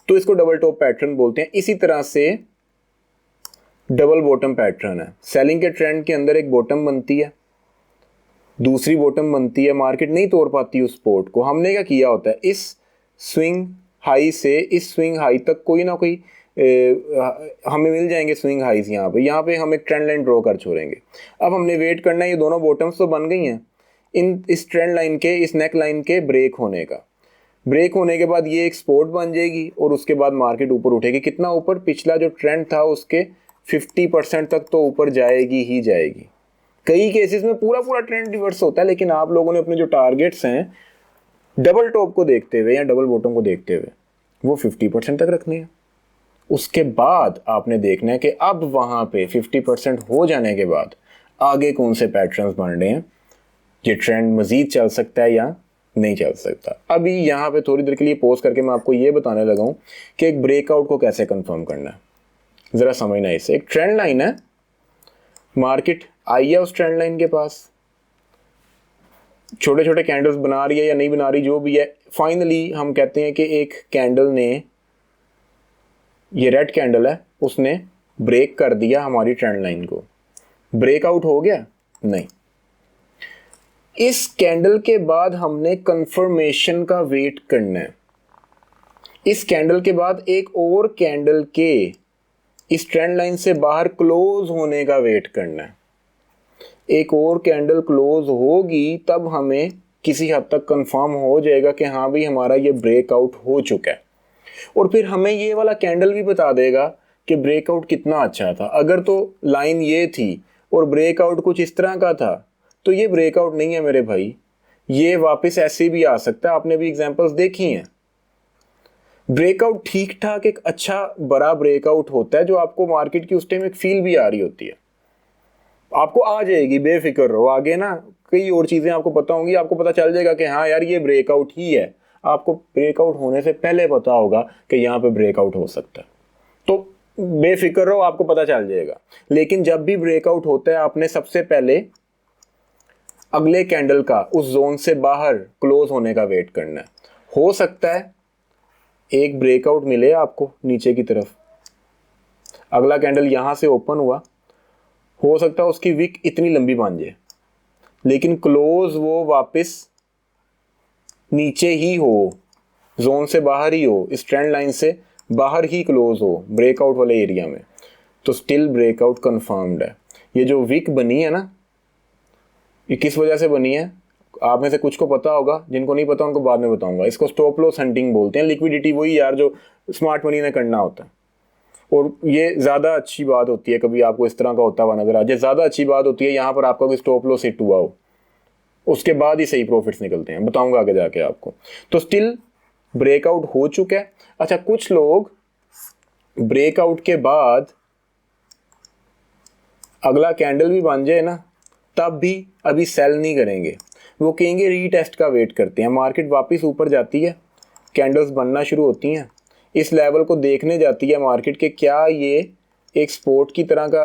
तो इसको डबल टॉप पैटर्न बोलते हैं। इसी तरह से डबल बॉटम पैटर्न है। सेलिंग के ट्रेंड के अंदर एक बॉटम बनती है, दूसरी बॉटम बनती है, मार्केट नहीं तोड़ पाती उस सपोर्ट को। हमने क्या किया होता है, इस स्विंग हाई से इस स्विंग हाई तक कोई ना कोई हमें मिल जाएंगे स्विंग हाईज। यहाँ पे हम एक ट्रेंड लाइन ड्रॉ कर छोड़ेंगे। अब हमने वेट करना है, ये दोनों बॉटम्स तो बन गई हैं, इस ट्रेंड लाइन के, इस नेक लाइन के ब्रेक होने का। ब्रेक होने के बाद ये एक सपोर्ट बन जाएगी और उसके बाद मार्केट ऊपर उठेगी। कितना ऊपर? पिछला जो ट्रेंड था उसके 50% तक तो ऊपर जाएगी ही जाएगी। कई केसेस में पूरा ट्रेंड रिवर्स होता है, लेकिन आप लोगों ने अपने जो टारगेट्स हैं डबल टॉप को देखते हुए या डबल बॉटम को देखते हुए वो 50% तक रखने हैं। उसके बाद आपने देखना है कि अब वहां पे 50% हो जाने के बाद आगे कौन से पैटर्न्स बन रहे हैं, ये ट्रेंड मजीद चल सकता है या नहीं चल सकता। अभी यहाँ पे थोड़ी देर के लिए पॉज करके मैं आपको ये बताने लगा हूँ कि एक ब्रेकआउट को कैसे कंफर्म करना है। ज़रा समझना इसे। एक ट्रेंड लाइन है, मार्केट आई है उस ट्रेंड लाइन के पास, छोटे छोटे कैंडल्स बना रही है या नहीं बना रही, जो भी है, फाइनली हम कहते हैं कि एक कैंडल ने, ये रेड कैंडल है, उसने ब्रेक कर दिया हमारी ट्रेंड लाइन को। ब्रेकआउट हो गया? नहीं। इस कैंडल के बाद हमने कंफर्मेशन का वेट करना है। इस कैंडल के बाद एक और कैंडल के इस ट्रेंड लाइन से बाहर क्लोज होने का वेट करना है। एक और कैंडल क्लोज होगी तब हमें किसी हद तक कंफर्म हो जाएगा कि हाँ भाई हमारा ये ब्रेकआउट हो चुका है। और फिर हमें ये वाला कैंडल भी बता देगा कि ब्रेकआउट कितना अच्छा था। अगर तो लाइन ये थी और ब्रेकआउट कुछ इस तरह का था तो ये ब्रेकआउट नहीं है मेरे भाई, ये वापस ऐसे भी आ सकता है। आपने भी एग्जांपल्स देखी हैं। ब्रेकआउट ठीक ठाक एक अच्छा बड़ा ब्रेकआउट होता है जो आपको मार्केट की उस टाइम एक फील भी आ रही होती है, आपको आ जाएगी, बेफिक्र रहो। आगे ना कई और चीजें आपको पता होंगी, आपको पता चल जाएगा कि हाँ यार ये ब्रेकआउट ही है। आपको ब्रेकआउट होने से पहले पता होगा कि यहाँ पे ब्रेकआउट हो सकता है, तो बेफिक्र रहो, आपको पता चल जाएगा। लेकिन जब भी ब्रेकआउट होता है आपने सबसे पहले अगले कैंडल का उस जोन से बाहर क्लोज होने का वेट करना है। हो सकता है एक ब्रेकआउट मिले आपको नीचे की तरफ, अगला कैंडल यहां से ओपन हुआ, हो सकता है उसकी विक इतनी लंबी बन जाए लेकिन क्लोज वो वापस नीचे ही हो, जोन से बाहर ही हो, इस ट्रेंड लाइन से बाहर ही क्लोज हो ब्रेकआउट वाले एरिया में, तो स्टिल ब्रेकआउट कंफर्म्ड है। ये जो विक बनी है ना, ये किस वजह से बनी है आप में से कुछ को पता होगा, जिनको नहीं पता उनको बाद में बताऊंगा। इसको स्टॉप लॉस हंटिंग बोलते हैं। लिक्विडिटी वही यार जो स्मार्ट मनी ने करना होता है, और ये ज़्यादा अच्छी बात होती है, कभी आपको इस तरह का होता हुआ नजर आ जाए, ज़्यादा अच्छी बात होती है यहाँ पर आपका कोई स्टॉप लॉस हिट हुआ हो, उसके बाद ही सही प्रॉफिट्स निकलते हैं, बताऊंगा आगे जाके आपको। तो स्टिल ब्रेकआउट हो चुका है। अच्छा, कुछ लोग ब्रेकआउट के बाद अगला कैंडल भी बन जाए ना तब भी अभी सेल नहीं करेंगे, वो कहेंगे रीटेस्ट का वेट करते हैं। मार्केट वापस ऊपर जाती है, कैंडल्स बनना शुरू होती हैं, इस लेवल को देखने जाती है मार्केट के क्या ये एक सपोर्ट की तरह का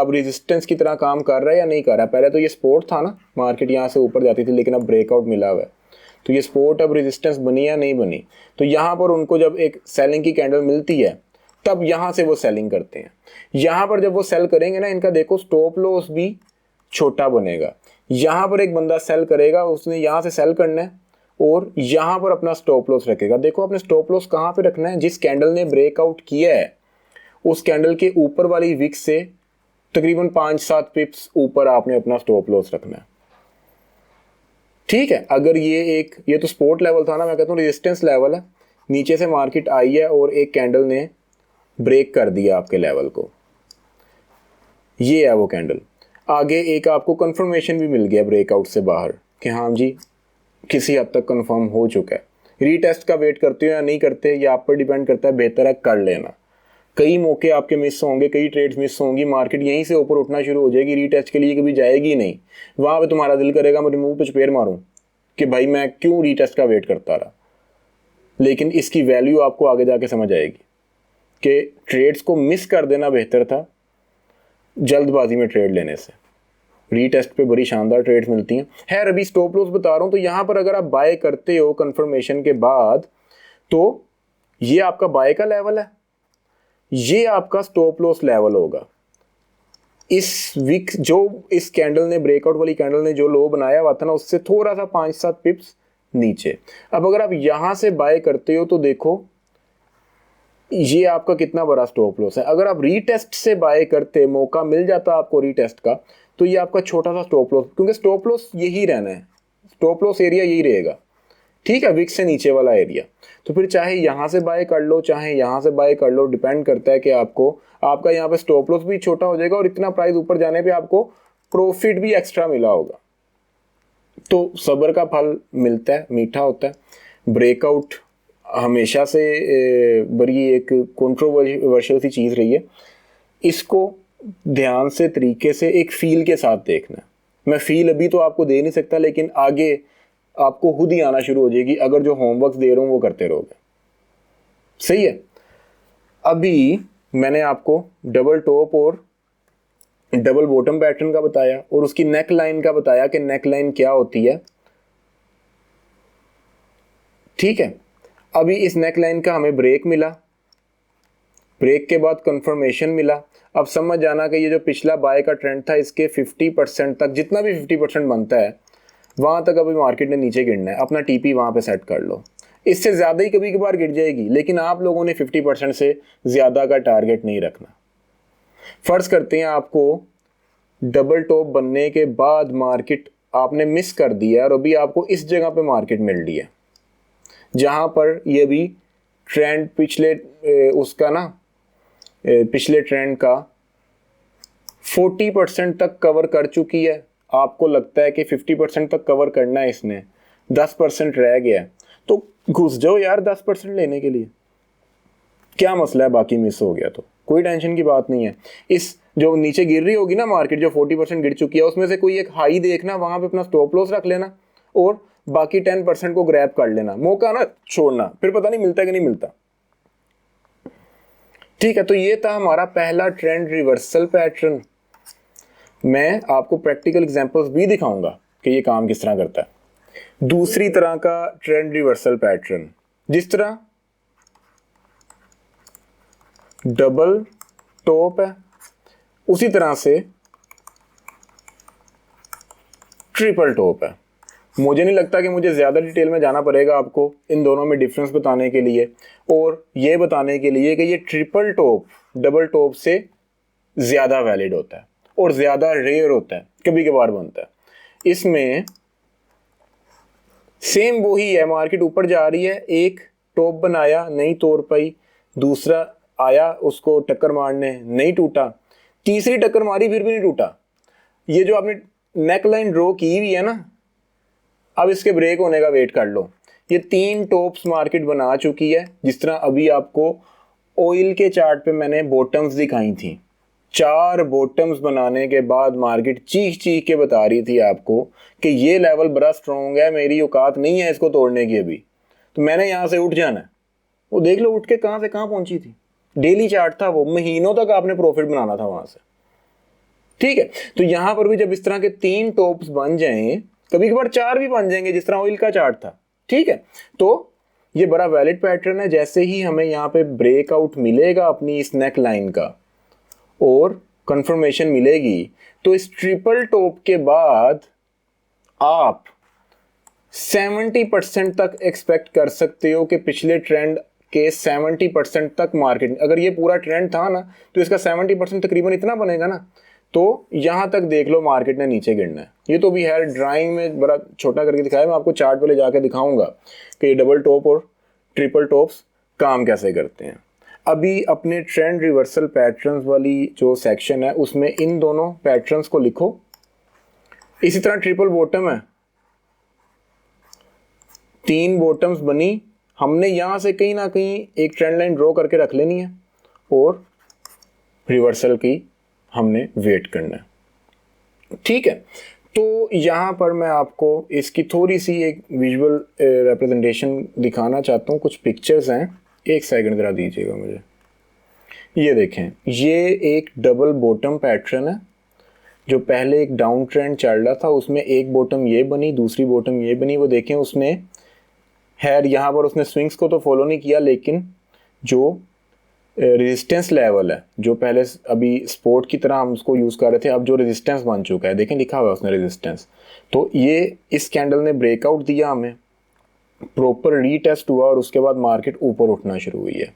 अब रेजिस्टेंस की तरह काम कर रहा है या नहीं कर रहा है। पहले तो ये सपोर्ट था ना, मार्केट यहाँ से ऊपर जाती थी, लेकिन अब ब्रेकआउट मिला हुआ है, तो ये सपोर्ट अब रेजिस्टेंस बनी या नहीं बनी। तो यहाँ पर उनको जब एक सेलिंग की कैंडल मिलती है तब यहाँ से वो सेलिंग करते हैं। यहाँ पर जब वो सेल करेंगे ना, इनका देखो स्टॉप लॉस भी छोटा बनेगा। यहाँ पर एक बंदा सेल करेगा, उसने यहाँ से सेल करना है और यहाँ पर अपना स्टॉप लॉस रखेगा। देखो अपने स्टॉप लॉस कहाँ पे रखना है, जिस कैंडल ने ब्रेकआउट किया है उस कैंडल के ऊपर वाली विक से तकरीबन 5-7 पिप्स ऊपर आपने अपना स्टॉप लॉस रखना है। ठीक है, अगर ये तो सपोर्ट लेवल था ना, मैं कहता हूँ रेजिस्टेंस लेवल है। नीचे से मार्केट आई है और एक कैंडल ने ब्रेक कर दिया आपके लेवल को, ये है वो कैंडल। आगे एक आपको कंफर्मेशन भी मिल गया ब्रेकआउट से बाहर कि हाँ जी किसी हद तक कंफर्म हो चुका है। रीटेस्ट का वेट करते हो या नहीं करते ये आप पर डिपेंड करता है, बेहतर है कर लेना। कई मौके आपके मिस होंगे, कई ट्रेड्स मिस होंगी, मार्केट यहीं से ऊपर उठना शुरू हो जाएगी, रीटेस्ट के लिए कभी जाएगी नहीं। वहाँ पे तुम्हारा दिल करेगा मैं मुंह पे चपेड़ मारूं कि भाई मैं क्यों रीटेस्ट का वेट करता रहा। लेकिन इसकी वैल्यू आपको आगे जाके समझ आएगी कि ट्रेड्स को मिस कर देना बेहतर था जल्दबाजी में ट्रेड लेने से। रीटेस्ट पे बड़ी शानदार ट्रेड्स मिलती हैं। खैर अभी स्टॉप लॉस बता रहा हूं, तो यहां पर अगर आप बाय करते हो कंफर्मेशन के बाद तो ये आपका बाय का लेवल है, ये आपका स्टॉप लॉस लेवल होगा। इस वीक जो इस कैंडल ने, ब्रेकआउट वाली कैंडल ने जो लो बनाया हुआ था ना, उससे थोड़ा सा 5-7 पिप्स नीचे। अब अगर आप यहां से बाय करते हो तो देखो ये आपका कितना बड़ा स्टॉप लॉस है। अगर आप रीटेस्ट से बाय करते, मौका मिल जाता आपको रीटेस्ट का, तो ये आपका छोटा सा स्टॉप लॉस, क्योंकि स्टॉप लॉस यही रहना है, स्टॉप लॉस एरिया यही रहेगा। ठीक है, विक से नीचे वाला एरिया। तो फिर चाहे यहाँ से बाय कर लो चाहे यहाँ से बाय कर लो, डिपेंड करता है कि आपका यहाँ पे स्टॉप लॉस भी छोटा हो जाएगा और इतना प्राइस ऊपर जाने पे आपको प्रॉफिट भी एक्स्ट्रा मिला होगा। तो सब्र का फल मिलता है, मीठा होता है। ब्रेकआउट हमेशा से बड़ी एक कंट्रोवर्शियल सी चीज़ रही है, इसको ध्यान से तरीके से एक फील के साथ देखना। मैं फील अभी तो आपको दे नहीं सकता, लेकिन आगे आपको खुद ही आना शुरू हो जाएगी अगर जो होमवर्क दे रहा हूँ वो करते रहोगे। सही है। अभी मैंने आपको डबल टॉप और डबल बॉटम पैटर्न का बताया और उसकी नेक लाइन का बताया कि नेक लाइन क्या होती है। ठीक है, अभी इस नेक लाइन का हमें ब्रेक मिला, ब्रेक के बाद कंफर्मेशन मिला। अब समझ जाना कि ये जो पिछला बाय का ट्रेंड था इसके 50% तक, जितना भी 50% बनता है वहां तक अभी मार्केट ने नीचे गिरना है। अपना टीपी वहां पे सेट कर लो, इससे ज़्यादा ही कभी कभार गिर जाएगी, लेकिन आप लोगों ने 50% से ज़्यादा का टारगेट नहीं रखना। फर्ज करते हैं आपको डबल टॉप बनने के बाद मार्केट आपने मिस कर दिया और अभी आपको इस जगह पे मार्केट मिल रही है जहां पर ये भी ट्रेंड पिछले उसका ना पिछले ट्रेंड का 40% तक कवर कर चुकी है, आपको लगता है कि 50% तक कवर करना है इसने, 10% रह गया, तो घुस जाओ यार 10% लेने के लिए, क्या मसला है बाकी मिस हो गया तो, कोई टेंशन की बात नहीं है। इस जो नीचे गिर रही होगी ना मार्केट, जो 40% गिर चुकी है, उसमें से कोई एक हाई देखना, वहां पे अपना स्टॉप लॉस रख लेना और बाकी 10% को ग्रैब कर लेना, मौका ना छोड़ना, फिर पता नहीं मिलता कि नहीं मिलता। ठीक है, तो ये था हमारा पहला ट्रेंड रिवर्सल पैटर्न। मैं आपको प्रैक्टिकल एग्जांपल्स भी दिखाऊंगा कि ये काम किस तरह करता है। दूसरी तरह का ट्रेंड रिवर्सल पैटर्न, जिस तरह डबल टॉप है, उसी तरह से ट्रिपल टॉप है। मुझे नहीं लगता कि मुझे ज़्यादा डिटेल में जाना पड़ेगा आपको इन दोनों में डिफरेंस बताने के लिए, और ये बताने के लिए कि ये ट्रिपल टॉप डबल टॉप से ज़्यादा वैलिड होता है और ज़्यादा रेयर होता है, कभी कभार बनता है। इसमें सेम वही है, मार्केट ऊपर जा रही है, एक टॉप बनाया नहीं तोड़ पाई, दूसरा आया उसको टक्कर मारने नहीं टूटा, तीसरी टक्कर मारी फिर भी नहीं टूटा। ये जो आपने नेक लाइन ड्रॉ की हुई है ना, अब इसके ब्रेक होने का वेट कर लो। ये 3 टॉप्स मार्केट बना चुकी है, जिस तरह अभी आपको ऑयल के चार्ट पे मैंने बॉटम्स दिखाई थी, 4 बॉटम्स बनाने के बाद मार्केट चीख चीख के बता रही थी आपको कि ये लेवल बड़ा स्ट्रॉन्ग है, मेरी औकात नहीं है इसको तोड़ने की अभी, तो मैंने यहाँ से उठ जाना है। वो देख लो उठ के कहाँ से कहाँ पहुंची थी, डेली चार्ट था वो, महीनों तक आपने प्रॉफिट बनाना था वहां से। ठीक है, तो यहां पर भी जब इस तरह के 3 टॉप्स बन जाएं, कभी कभार 4 भी बन जाएंगे जिस तरह ऑयल का चार्ट था, ठीक है, तो ये बड़ा वैलिड पैटर्न है। जैसे ही हमें यहाँ पे ब्रेकआउट मिलेगा अपनी इस नेक लाइन का और कंफर्मेशन मिलेगी, तो इस ट्रिपल टॉप के बाद आप 70% तक एक्सपेक्ट कर सकते हो कि पिछले ट्रेंड के 70% तक मार्केट, अगर ये पूरा ट्रेंड था ना तो इसका 70% तकरीबन इतना बनेगा ना, तो यहां तक देख लो मार्केट ने नीचे गिरना है। ये तो भी है ड्राइंग में बड़ा छोटा करके दिखाया, मैं आपको चार्ट पे ले जाके दिखाऊंगा कि ये डबल टॉप और ट्रिपल टॉप्स काम कैसे करते हैं। अभी अपने ट्रेंड रिवर्सल पैटर्न्स वाली जो सेक्शन है उसमें इन दोनों पैटर्न्स को लिखो। इसी तरह ट्रिपल बॉटम है, 3 बॉटम्स बनी, हमने यहां से कहीं ना कहीं एक ट्रेंड लाइन ड्रॉ करके रख लेनी है और रिवर्सल की हमने वेट करना है। ठीक है, तो यहाँ पर मैं आपको इसकी थोड़ी सी एक विजुअल रिप्रेजेंटेशन दिखाना चाहता हूँ। कुछ पिक्चर्स हैं, एक सेकंड ज़रा दीजिएगा मुझे। ये देखें, ये एक डबल बॉटम पैटर्न है, जो पहले एक डाउन ट्रेंड चल रहा था, उसमें एक बॉटम ये बनी, दूसरी बॉटम ये बनी। वो देखें उसने खैर यहाँ पर उसने स्विंग्स को तो फॉलो नहीं किया, लेकिन जो रेजिस्टेंस लेवल है, जो पहले अभी सपोर्ट की तरह हम उसको यूज़ कर रहे थे, अब जो रेजिस्टेंस बन चुका है, देखें लिखा हुआ है उसने रेजिस्टेंस, तो ये इस कैंडल ने ब्रेकआउट दिया, हमें प्रॉपर रीटेस्ट हुआ और उसके बाद मार्केट ऊपर उठना शुरू हुई है।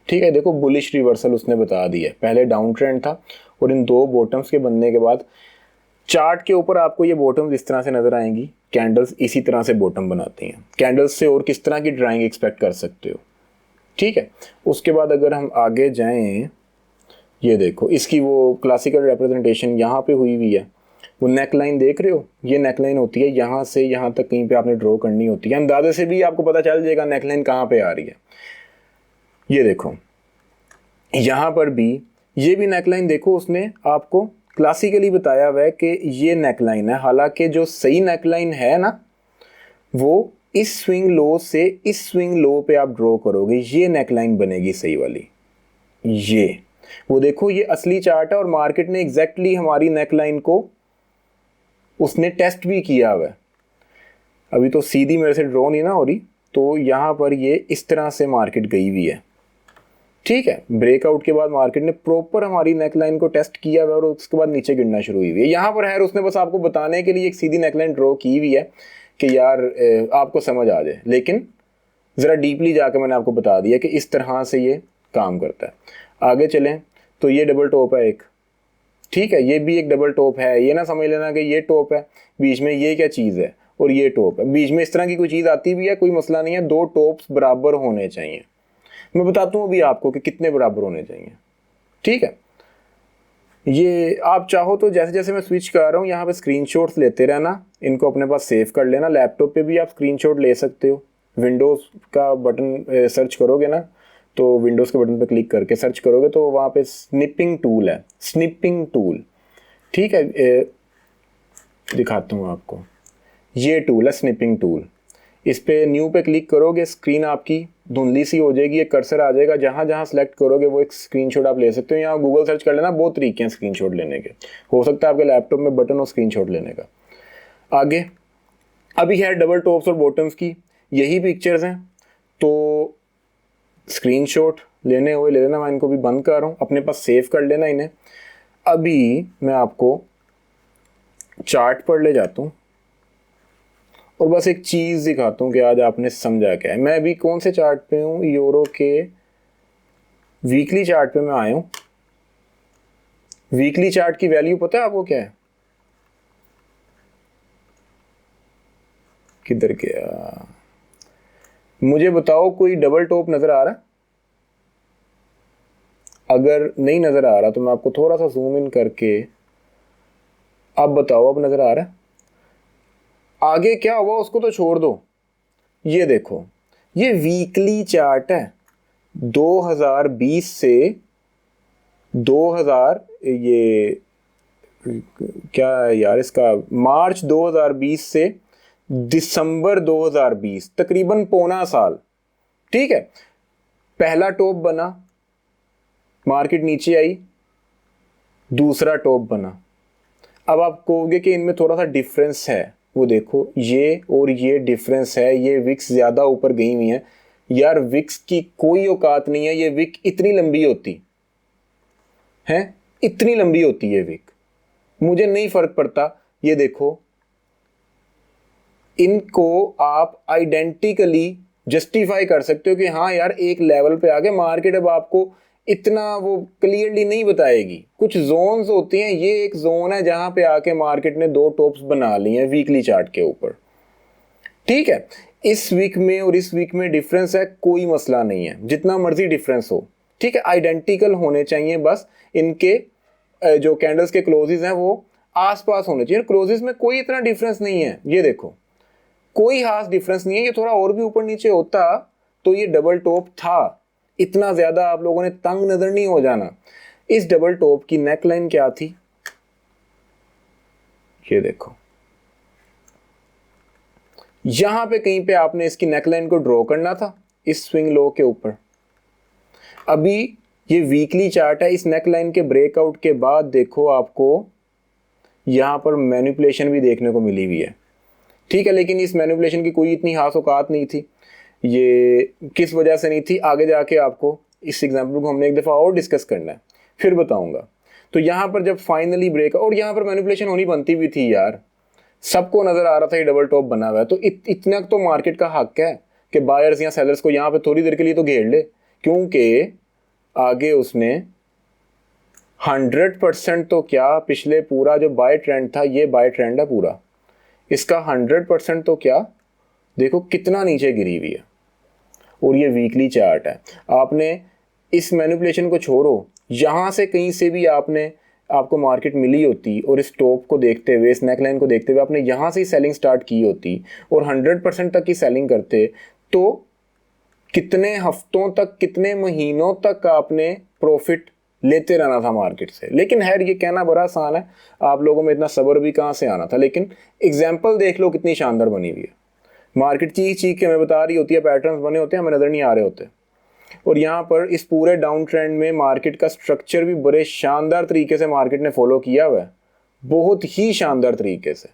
ठीक है, देखो बुलिश रिवर्सल उसने बता दिया, पहले डाउन ट्रेंड था और इन 2 बॉटम्स के बनने के बाद चार्ट के ऊपर आपको ये बॉटम्स इस तरह से नजर आएंगी, कैंडल्स इसी तरह से बॉटम बनाती हैं। कैंडल्स से और किस तरह की ड्राइंग एक्सपेक्ट कर सकते हो। ठीक है, उसके बाद अगर हम आगे जाएं, ये देखो इसकी वो क्लासिकल रिप्रेजेंटेशन यहाँ पे हुई हुई है। वो नेक लाइन देख रहे हो, ये नेक लाइन होती है, यहाँ से यहाँ तक कहीं पे आपने ड्रॉ करनी होती है। अंदाजे से भी आपको पता चल जाएगा नेक लाइन कहाँ पे आ रही है। ये देखो यहाँ पर भी ये भी नेक लाइन देखो, उसने आपको क्लासिकली बताया हुआ है कि ये नेक लाइन है। हालांकि जो सही नेक लाइन है ना, वो इस स्विंग लो से इस स्विंग लो पे आप ड्रॉ करोगे, ये नेकलाइन बनेगी सही वाली। ये वो देखो, ये असली चार्ट है और मार्केट ने एग्जैक्टली हमारी नेकलाइन को उसने टेस्ट भी किया हुआ है। अभी तो सीधी मेरे से ड्रॉ नहीं ना हो रही, तो यहाँ पर ये इस तरह से मार्केट गई हुई है। ठीक है, ब्रेकआउट के बाद मार्केट ने प्रॉपर हमारी नेकलाइन को टेस्ट किया हुआ और उसके बाद नीचे गिरना शुरू हुई है। यहाँ पर है उसने बस आपको बताने के लिए एक सीधी नेकलाइन ड्रॉ की हुई है कि यार आपको समझ आ जाए, लेकिन ज़रा डीपली जाकर मैंने आपको बता दिया कि इस तरह से ये काम करता है। आगे चलें तो ये डबल टॉप है एक, ठीक है, ये भी एक डबल टॉप है। ये ना समझ लेना कि ये टॉप है, बीच में ये क्या चीज़ है और ये टॉप है, बीच में इस तरह की कोई चीज़ आती भी है, कोई मसला नहीं है। 2 टॉप्स बराबर होने चाहिए। मैं बताता हूँ अभी आपको कि कितने बराबर होने चाहिए। ठीक है। ये आप चाहो तो जैसे जैसे मैं स्विच कर रहा हूँ यहाँ पे स्क्रीनशॉट्स लेते रहना, इनको अपने पास सेव कर लेना। लैपटॉप पे भी आप स्क्रीनशॉट ले सकते हो। विंडोज़ का बटन सर्च करोगे ना, तो विंडोज़ के बटन पे क्लिक करके सर्च करोगे तो वहाँ पे स्निपिंग टूल है, स्निपिंग टूल, ठीक है। दिखाता हूँ आपको, ये टूल है स्निपिंग टूल। इस पे न्यू पे क्लिक करोगे, स्क्रीन आपकी धुंधली सी हो जाएगी, एक कर्सर आ जाएगा, जहाँ जहाँ सेलेक्ट करोगे वो एक स्क्रीनशॉट आप ले सकते हो। यहाँ गूगल सर्च कर लेना, बहुत तरीके हैं स्क्रीनशॉट लेने के, हो सकता है आपके लैपटॉप में बटन हो स्क्रीनशॉट लेने का। आगे अभी है डबल टॉप्स और बॉटम्स की, यही पिक्चर्स हैं, तो स्क्रीनशॉट लेने हुए ले लेना। मैं इनको भी बंद कर रहा हूँ, अपने पास सेव कर लेना इन्हें। अभी मैं आपको चार्ट पर ले जाता हूँ और बस एक चीज़ दिखाता हूँ कि आज आपने समझा क्या है। मैं अभी कौन से चार्ट पे हूँ, यूरो के वीकली चार्ट पे मैं आया हूँ। वीकली चार्ट की वैल्यू पता है आपको क्या है? किधर गया, मुझे बताओ, कोई डबल टॉप नजर आ रहा है? अगर नहीं नजर आ रहा तो मैं आपको थोड़ा सा जूम इन करके, अब बताओ अब नजर आ रहा है? आगे क्या हुआ उसको तो छोड़ दो, ये देखो, ये वीकली चार्ट है 2020 से 2000, ये क्या है यार, इसका मार्च 2020 से दिसंबर 2020, तकरीबन पौना साल, ठीक है। पहला टॉप बना, मार्केट नीचे आई, दूसरा टॉप बना। अब आप कहोगे कि इनमें थोड़ा सा डिफरेंस है, वो देखो ये और ये डिफरेंस है, ये विक्स ज़्यादा ऊपर गई हुई है। यार विक्स की कोई औकात नहीं है, ये विक इतनी लंबी होती है, इतनी लंबी होती है विक, मुझे नहीं फर्क पड़ता। ये देखो, इनको आप आइडेंटिकली जस्टिफाई कर सकते हो कि हाँ यार एक लेवल पे आके मार्केट अब आपको इतना वो क्लियरली नहीं बताएगी। कुछ जोन्स होती हैं, ये एक जोन है जहां पे आके मार्केट ने दो टॉप्स बना ली हैं वीकली चार्ट के ऊपर, ठीक है। इस वीक में और इस वीक में डिफरेंस है, कोई मसला नहीं है, जितना मर्जी डिफरेंस हो, ठीक है, आइडेंटिकल होने चाहिए। बस इनके जो कैंडल्स के क्लोजेस हैं वो आसपास होने चाहिए। क्लोजेस में कोई इतना डिफरेंस नहीं है, ये देखो कोई खास डिफरेंस नहीं है। ये थोड़ा और भी ऊपर नीचे होता तो ये डबल टॉप था, इतना ज्यादा आप लोगों ने तंग नजर नहीं हो जाना। इस डबल टॉप की नेकलाइन क्या थी, ये देखो, यहां पे कहीं पे आपने इसकी नेकलाइन को ड्रॉ करना था इस स्विंग लो के ऊपर। अभी ये वीकली चार्ट है, इस नेकलाइन के ब्रेकआउट के बाद देखो आपको यहां पर मैनिपुलेशन भी देखने को मिली हुई है, ठीक है। लेकिन इस मैनिपुलेशन की कोई इतनी खास औकात नहीं थी। ये किस वजह से नहीं थी, आगे जाके आपको इस एग्जाम्पल को हमने एक दफ़ा और डिस्कस करना है, फिर बताऊंगा। तो यहाँ पर जब फाइनली ब्रेक, और यहाँ पर मैनिपुलेशन होनी बनती भी थी यार, सबको नजर आ रहा था ये डबल टॉप बना हुआ है, तो इतना तो मार्केट का हक है कि बायर्स या सेलर्स को यहाँ पे थोड़ी देर के लिए तो घेर ले, क्योंकि आगे उसने 100% तो क्या, पिछले पूरा जो बाय ट्रेंड था, ये बाय ट्रेंड है पूरा, इसका 100% तो क्या, देखो कितना नीचे गिरी हुई है। और ये वीकली चार्ट है। आपने इस मैनिपुलेशन को छोड़ो, यहाँ से कहीं से भी आपको मार्केट मिली होती और इस टॉप को देखते हुए, इस नेकलाइन को देखते हुए आपने यहाँ से ही सेलिंग स्टार्ट की होती और 100% तक की सेलिंग करते, तो कितने हफ्तों तक, कितने महीनों तक आपने प्रॉफिट लेते रहना था मार्केट से। लेकिन खैर ये कहना बड़ा आसान है, आप लोगों में इतना सब्र भी कहाँ से आना था। लेकिन एग्जाम्पल देख लो कितनी शानदार बनी हुई है। मार्केट चीख चीख के हमें बता रही होती है, पैटर्न्स बने होते हैं, हमें नज़र नहीं आ रहे होते। और यहाँ पर इस पूरे डाउन ट्रेंड में मार्केट का स्ट्रक्चर भी बड़े शानदार तरीके से मार्केट ने फॉलो किया हुआ है, बहुत ही शानदार तरीके से।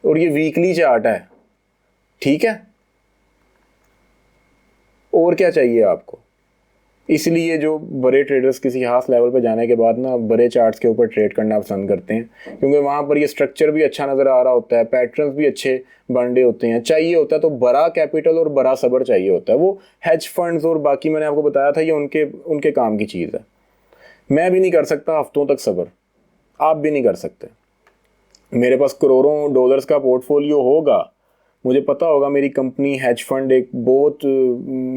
और ये वीकली चार्ट है, ठीक है। और क्या चाहिए आपको? इसलिए जो बड़े ट्रेडर्स किसी खास लेवल पर जाने के बाद ना बड़े चार्ट्स के ऊपर ट्रेड करना पसंद करते हैं, क्योंकि वहाँ पर ये स्ट्रक्चर भी अच्छा नज़र आ रहा होता है, पैटर्न्स भी अच्छे बन रहे होते हैं। चाहिए होता है तो बड़ा कैपिटल और बड़ा सब्र चाहिए होता है। वो हेज फंड्स और बाकी मैंने आपको बताया था, ये उनके काम की चीज़ है। मैं भी नहीं कर सकता हफ्तों तक सब्र, आप भी नहीं कर सकते। मेरे पास करोड़ों डॉलर्स का पोर्टफोलियो होगा, मुझे पता होगा मेरी कंपनी हेज फंड एक बहुत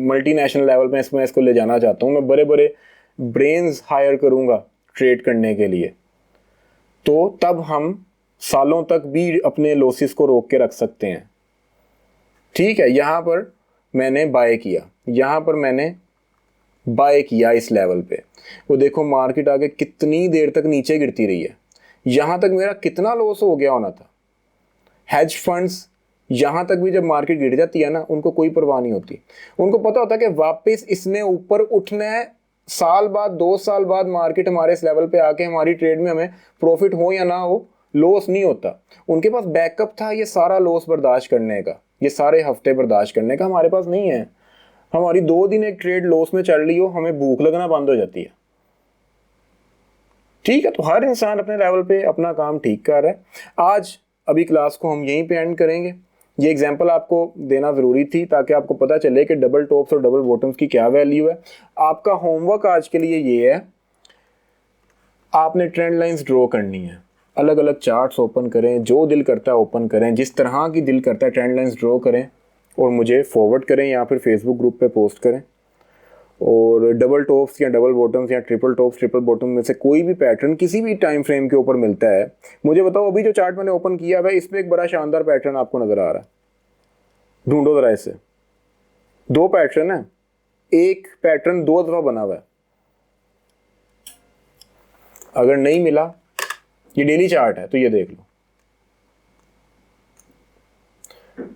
मल्टीनेशनल लेवल पे मैं इसको ले जाना चाहता हूँ, मैं बड़े बड़े ब्रेन्स हायर करूँगा ट्रेड करने के लिए, तो तब हम सालों तक भी अपने लॉसेस को रोक के रख सकते हैं। ठीक है, यहाँ पर मैंने बाय किया, यहाँ पर मैंने बाय किया इस लेवल पे, वो देखो मार्केट आगे कितनी देर तक नीचे गिरती रही है, यहाँ तक मेरा कितना लॉस हो गया होना था। हेज फंड्स यहाँ तक भी जब मार्केट गिर जाती है ना, उनको कोई परवाह नहीं होती, उनको पता होता है कि वापस इसने ऊपर उठना है, साल बाद 2 साल बाद मार्केट हमारे इस लेवल पे आके हमारी ट्रेड में हमें प्रॉफिट हो या ना हो, लॉस नहीं होता। उनके पास बैकअप था ये सारा लॉस बर्दाश्त करने का, ये सारे हफ्ते बर्दाश्त करने का, हमारे पास नहीं है। हमारी 2 दिन एक ट्रेड लॉस में चल रही हो, हमें भूख लगना बंद हो जाती है। ठीक है, तो हर इंसान अपने लेवल पे अपना काम ठीक कर रहा है। आज अभी क्लास को हम यहीं पे एंड करेंगे। ये एग्जांपल आपको देना ज़रूरी थी ताकि आपको पता चले कि डबल टॉप्स और डबल बॉटम्स की क्या वैल्यू है। आपका होमवर्क आज के लिए ये है, आपने ट्रेंड लाइंस ड्रॉ करनी है, अलग अलग चार्ट्स ओपन करें, जो दिल करता है ओपन करें, जिस तरह की दिल करता है ट्रेंड लाइंस ड्रॉ करें और मुझे फॉरवर्ड करें या फिर फेसबुक ग्रुप पे पोस्ट करें। और डबल टॉप्स या डबल बॉटम्स या ट्रिपल टॉप्स ट्रिपल बॉटम में से कोई भी पैटर्न किसी भी टाइम फ्रेम के ऊपर मिलता है, मुझे बताओ। अभी जो चार्ट मैंने ओपन किया है इसमें एक बड़ा शानदार पैटर्न आपको नजर आ रहा है, ढूंढो जरा इसे। 2 पैटर्न है, एक पैटर्न 2 दफा बना हुआ है। अगर नहीं मिला, ये डेली चार्ट है तो ये देख लो,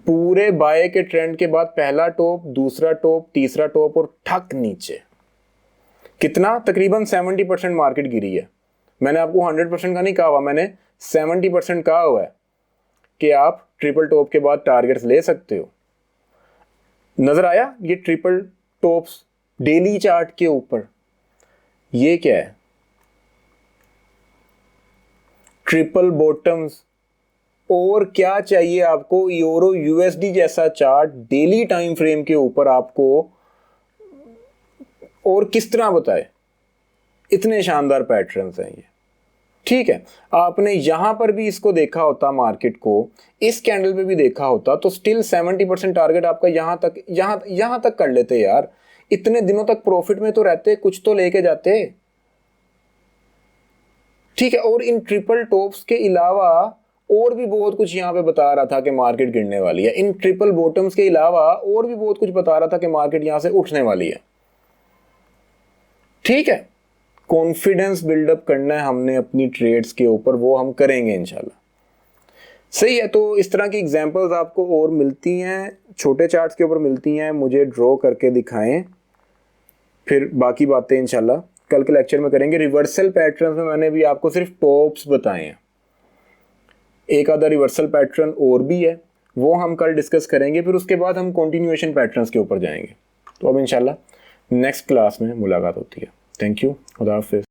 पूरे बाय के ट्रेंड के बाद पहला टॉप, दूसरा टॉप, तीसरा टॉप और ठक नीचे। कितना? तकरीबन 70% मार्केट गिरी है। मैंने आपको 100% का नहीं कहा हुआ, मैंने 70% कहा हुआ है कि आप ट्रिपल टॉप के बाद टारगेट्स ले सकते हो। नजर आया ये ट्रिपल टॉप्स डेली चार्ट के ऊपर? ये क्या है? Triple bottoms. और क्या चाहिए आपको? यूरो यूएसडी जैसा चार्ट डेली टाइम फ्रेम के ऊपर आपको और किस तरह बताए? इतने शानदार पैटर्न्स हैं ये। ठीक है, आपने यहां पर भी इसको देखा होता, मार्केट को इस कैंडल पे भी देखा होता, तो स्टिल 70% टारगेट आपका यहां तक कर लेते यार। इतने दिनों तक प्रॉफिट में तो रहते, कुछ तो लेके जाते। ठीक है, और इन ट्रिपल टॉप्स के अलावा और भी बहुत कुछ यहाँ पे बता रहा था कि मार्केट गिरने वाली है। इन ट्रिपल बॉटम्स के अलावा और भी बहुत कुछ बता रहा था कि मार्केट यहां से उठने वाली है। ठीक है, कॉन्फिडेंस बिल्डअप करना है हमने अपनी ट्रेड्स के ऊपर, वो हम करेंगे इंशाल्लाह। सही है, तो इस तरह की एग्जांपल्स आपको और मिलती हैं, छोटे चार्ट्स के ऊपर मिलती हैं, मुझे ड्रॉ करके दिखाएं, फिर बाकी बातें इंशाल्लाह कल के लेक्चर में करेंगे। रिवर्सल पैटर्न में मैंने भी आपको सिर्फ टॉप्स बताए हैं, एक आधा रिवर्सल पैटर्न और भी है, वो हम कल डिस्कस करेंगे। फिर उसके बाद हम कंटिन्यूएशन पैटर्न्स के ऊपर जाएंगे। तो अब इंशाल्लाह नेक्स्ट क्लास में मुलाकात होती है। थैंक यू, खुदा हाफिज़।